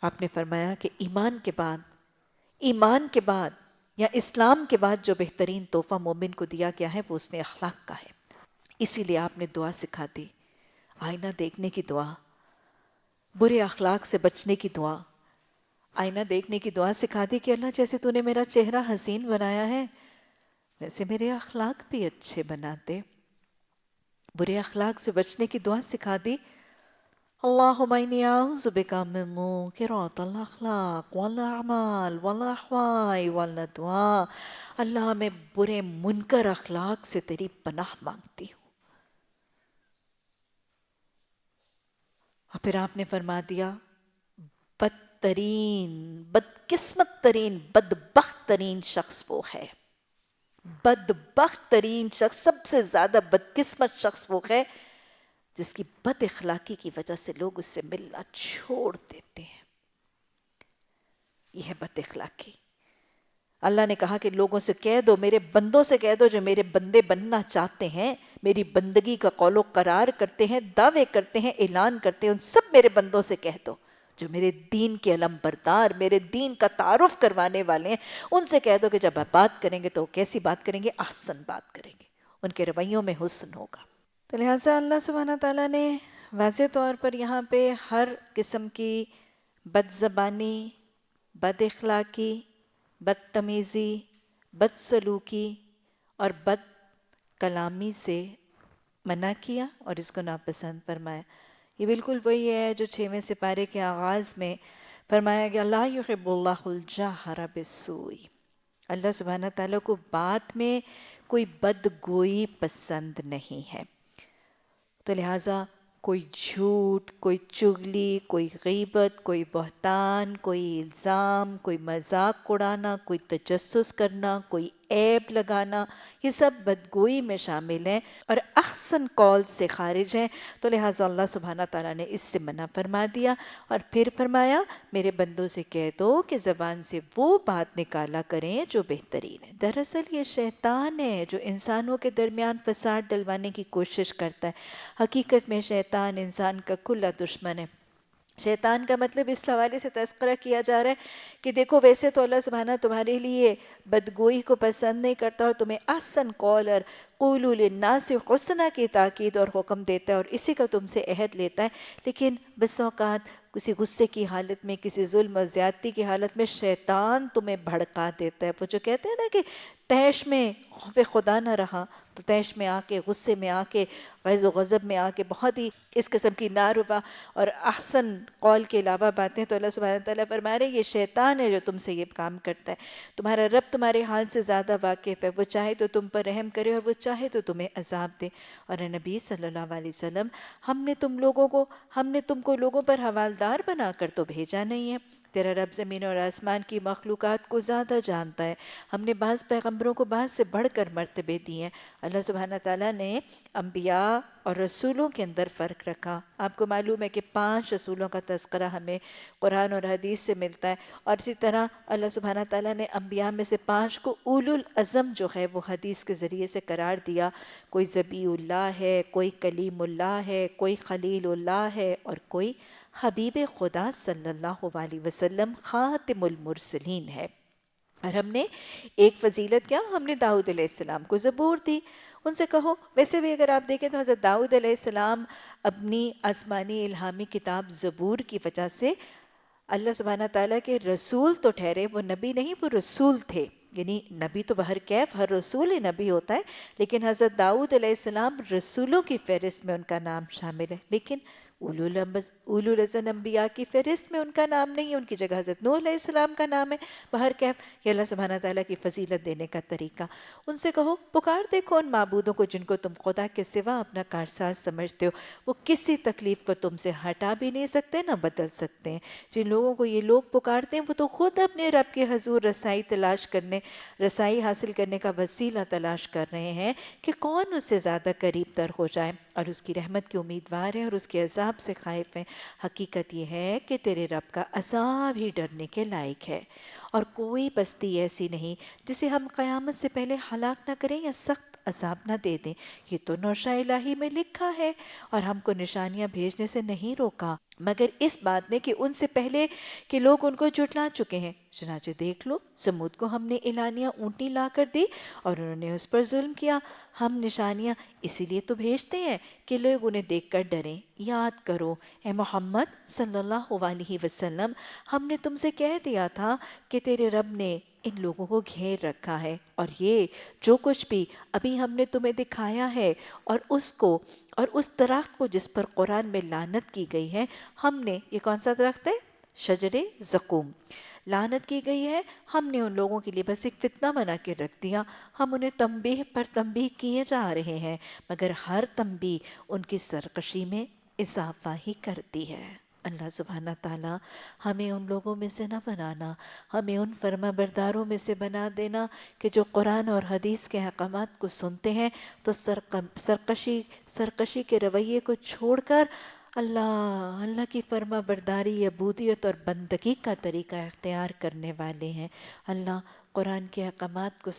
آپ نے فرمایا کہ ایمان کے بعد یا اسلام کے بعد جو بہترین تحفہ مومن کو دیا گیا ہے وہ حسن اخلاق کا ہے۔ اسی لیے آپ نے دعا سکھا دی، آئینہ دیکھنے کی دعا، برے اخلاق سے بچنے کی دعا، آئینہ دیکھنے کی دعا سکھا دی کہ اللہ جیسے تو نے میرا چہرہ حسین بنایا ہے ویسے میرے اخلاق بھی اچھے بنا دے۔ برے اخلاق سے بچنے کی دعا سکھا دی، اللہم انی اعوذ بکا من منکرات الاخلاق والاعمال والاحوائی والندواء۔ اللہ میں برے منکر اخلاق سے تیری پناہ مانگتی ہوں۔ اور پھر آپ نے فرما دیا بدترین، بدقسمت ترین، بدبخت ترین شخص وہ ہے، بدبخت ترین شخص، سب سے زیادہ بدقسمت شخص وہ ہے جس کی بد اخلاقی کی وجہ سے لوگ اس سے ملنا چھوڑ دیتے ہیں۔ یہ ہے بد اخلاقی۔ اللہ نے کہا کہ لوگوں سے کہہ دو، میرے بندوں سے کہہ دو جو میرے بندے بننا چاہتے ہیں، میری بندگی کا قول و قرار کرتے ہیں، دعوے کرتے ہیں، اعلان کرتے ہیں، ان سب میرے بندوں سے کہہ دو جو میرے دین کے علم بردار، میرے دین کا تعارف کروانے والے ہیں، ان سے کہہ دو کہ جب آپ بات کریں گے تو کیسی بات کریں گے؟ احسن بات کریں گے، ان کے رویوں میں حسن ہوگا۔ تو لہٰذا اللہ سبحانہ تعالیٰ نے واضح طور پر یہاں پہ ہر قسم کی بد زبانی، بد اخلاقی، بدتمیزی، بد سلوکی اور بد کلامی سے منع کیا اور اس کو ناپسند فرمایا۔ یہ بالکل وہی ہے جو 6ویں سپارے کے آغاز میں فرمایا گیا، لا یحب اللہ الجہر بالسوء۔ اللہ سبحانہ تعالیٰ کو بات میں کوئی بدگوئی پسند نہیں ہے۔ تو لہٰذا کوئی جھوٹ، کوئی چغلی، کوئی غیبت، کوئی بہتان، کوئی الزام، کوئی مذاق اڑانا، کوئی تجسس کرنا، کوئی عیب لگانا، یہ سب بدگوئی میں شامل ہیں اور احسن قول سے خارج ہیں۔ تو لہٰذا اللہ سبحانہ تعالیٰ نے اس سے منع فرما دیا اور پھر فرمایا میرے بندوں سے کہہ دو کہ زبان سے وہ بات نکالا کریں جو بہترین ہے۔ دراصل یہ شیطان ہے جو انسانوں کے درمیان فساد ڈلوانے کی کوشش کرتا ہے۔ حقیقت میں شیطان انسان کا کھلا دشمن ہے۔ شیطان کا مطلب اس حوالے سے تذکرہ کیا جا رہا ہے کہ دیکھو ویسے تو اللہ سبحانہ تمہارے لیے بدگوئی کو پسند نہیں کرتا اور تمہیں احسن قول اور قولوا للناس حسنا کی تاکید اور حکم دیتا ہے اور اسی کا تم سے عہد لیتا ہے، لیکن بس اوقات کسی غصے کی حالت میں، کسی ظلم و زیادتی کی حالت میں شیطان تمہیں بھڑکا دیتا ہے۔ وہ جو کہتے ہیں نا کہ تیش میں خوف خدا نہ رہا تو تیش میں آ کے، غصے میں آ کے، غیظ و غضب میں آ کے بہت ہی اس قسم کی ناروا اور احسن قول کے علاوہ باتیں، تو اللہ سبحانہ تعالیٰ فرما رہے ہیں یہ شیطان ہے جو تم سے یہ کام کرتا ہے۔ تمہارا رب تمہارے حال سے زیادہ واقف ہے، وہ چاہے تو تم پر رحم کرے اور وہ چاہے تو تمہیں عذاب دے۔ اور اے نبی صلی اللہ علیہ وسلم، ہم نے تم کو لوگوں پر حوالدار بنا کر تو بھیجا نہیں ہے۔ تیرا رب زمین اور آسمان کی مخلوقات کو زیادہ جانتا ہے۔ ہم نے بعض پیغمبروں کو بعض سے بڑھ کر مرتبے دیے ہیں۔ اللہ سبحانہ تعالیٰ نے انبیاء اور رسولوں کے اندر فرق رکھا۔ آپ کو معلوم ہے کہ 5 رسولوں کا تذکرہ ہمیں قرآن اور حدیث سے ملتا ہے، اور اسی طرح اللہ سبحانہ تعالیٰ نے انبیاء میں سے 5 کو اولو العزم جو ہے وہ حدیث کے ذریعے سے قرار دیا۔ کوئی ذبیح اللہ ہے، کوئی کلیم اللہ ہے، کوئی خلیل اللہ ہے اور کوئی حبیب خدا صلی اللہ علیہ وسلم خاتم المرسلین ہے۔ اور ہم نے ایک فضیلت کیا، ہم نے داؤد علیہ السلام کو زبور دی۔ ان سے کہو، ویسے بھی اگر آپ دیکھیں تو حضرت داؤد علیہ السلام اپنی آسمانی الہامی کتاب زبور کی وجہ سے اللہ سبحانہ تعالیٰ کے رسول تو ٹھہرے، وہ نبی نہیں، وہ رسول تھے۔ یعنی نبی تو بہر کیف ہر رسول نبی ہوتا ہے، لیکن حضرت داؤد علیہ السلام رسولوں کی فہرست میں ان کا نام شامل ہے، لیکن اولو العزم انبیاء کی فہرست میں ان کا نام نہیں ہے، ان کی جگہ حضرت نوح علیہ السلام کا نام ہے بہر کیف۔ یہ اللہ سبحانہ تعالیٰ کی فضیلت دینے کا طریقہ۔ ان سے کہو پکار دیکھو ان معبودوں کو جن کو تم خدا کے سوا اپنا کارساز سمجھتے ہو، وہ کسی تکلیف کو تم سے ہٹا بھی نہیں سکتے نہ بدل سکتے ہیں۔ جن لوگوں کو یہ لوگ پکارتے ہیں وہ تو خود اپنے رب کے حضور رسائی حاصل کرنے کا وسیلہ تلاش کر رہے ہیں کہ کون اس سے زیادہ قریب تر ہو جائے، اور اس کی رحمت کے امیدوار ہیں اور اس کے عذاب سے خائف ہیں۔ حقیقت یہ ہے کہ تیرے رب کا عذاب ہی ڈرنے کے لائق ہے، اور کوئی بستی ایسی نہیں جسے ہم قیامت سے پہلے ہلاک نہ کریں یا سخت عذاب نہ دے دیں۔ یہ تو نوشہ الہی میں لکھا ہے، اور ہم کو نشانیاں بھیجنے سے نہیں روکا مگر اس بات نے کہ ان سے پہلے کہ لوگ ان کو جھٹلا چکے ہیں۔ چنانچہ دیکھ لو سمود کو ہم نے اعلانیہ اونٹنی لا کر دی اور انہوں نے اس پر ظلم کیا۔ ہم نشانیاں اسی لیے تو بھیجتے ہیں کہ لوگ انہیں دیکھ کر ڈریں۔ یاد کرو اے محمد صلی اللہ علیہ وسلم، ہم نے تم سے کہہ دیا تھا کہ تیرے رب نے ان لوگوں کو گھیر رکھا ہے، اور یہ جو کچھ بھی ابھی ہم نے تمہیں دکھایا ہے اور اس درخت کو جس پر قرآن میں لعنت کی گئی ہے، ہم نے، یہ کون سا درخت ہے؟ شجر زقوم، لعنت کی گئی ہے، ہم نے ان لوگوں کے لیے بس ایک فتنہ بنا کے رکھ دیا۔ ہم انہیں تنبیہ پر تنبیہ کیے جا رہے ہیں، مگر ہر تنبیہ ان کی سرکشی میں اضافہ ہی کرتی ہے۔ اللہ سبحانہ تعالیٰ ہمیں ان لوگوں میں سے نہ بنانا، ہمیں ان فرما برداروں میں سے بنا دینا کہ جو قرآن اور حدیث کے احکامات کو سنتے ہیں تو سرکشی کے رویے کو چھوڑ کر اللہ کی فرما برداری، عبودیت اور بندگی کا طریقہ اختیار کرنے والے ہیں۔ اللہ قرآن کے احکامات کو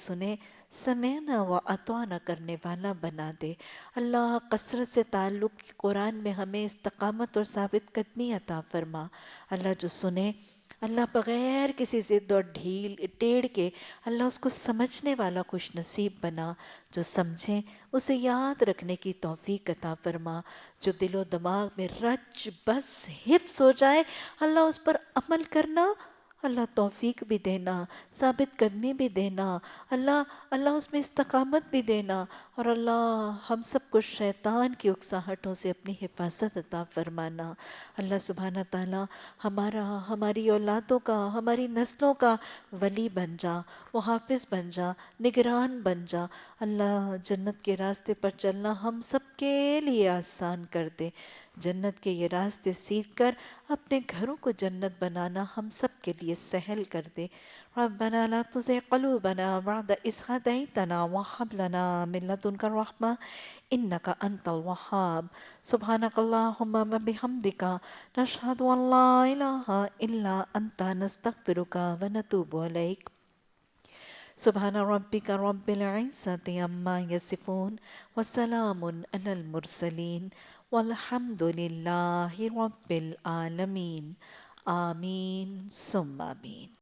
سمعنا و اطعنا کرنے والا بنا دے۔ اللہ کثرت سے تعلق قرآن میں ہمیں استقامت اور ثابت قدمی عطا فرما۔ اللہ جو سنے، اللہ بغیر کسی ضد اور ٹیڑھ کے اللہ اس کو سمجھنے والا خوش نصیب بنا۔ جو سمجھیں اسے یاد رکھنے کی توفیق عطا فرما۔ جو دل و دماغ میں رچ بس حفظ ہو جائے، اللہ اس پر عمل کرنا، اللہ توفیق بھی دینا، ثابت قدمی بھی دینا، اللہ اس میں استقامت بھی دینا، اور اللہ ہم سب کو شیطان کی اکساہٹوں سے اپنی حفاظت عطا فرمانا۔ اللہ سبحانہ تعالیٰ ہماری اولادوں کا، ہماری نسلوں کا ولی بن جا، محافظ بن جا، نگران بن جا۔ اللہ جنت کے راستے پر چلنا ہم سب کے لیے آسان کر دے۔ جنت کے یہ راستے سیکھ کر اپنے گھروں کو جنت بنانا ہم سب کے لیے سہل کر دے۔ ربنا لا تزغ قلوبنا بعد إذ هديتنا وهب لنا من لدنك الرحمة إنك أنت الوهاب۔ سبحانك اللهم وبحمدك نشهد أن لا إله إلا أنت نستغفرك ونتوب إليك۔ سبحان ربك رب العزة عما يصفون وسلام على المرسلين والحمد لله رب العالمين۔ آمین ثم آمین۔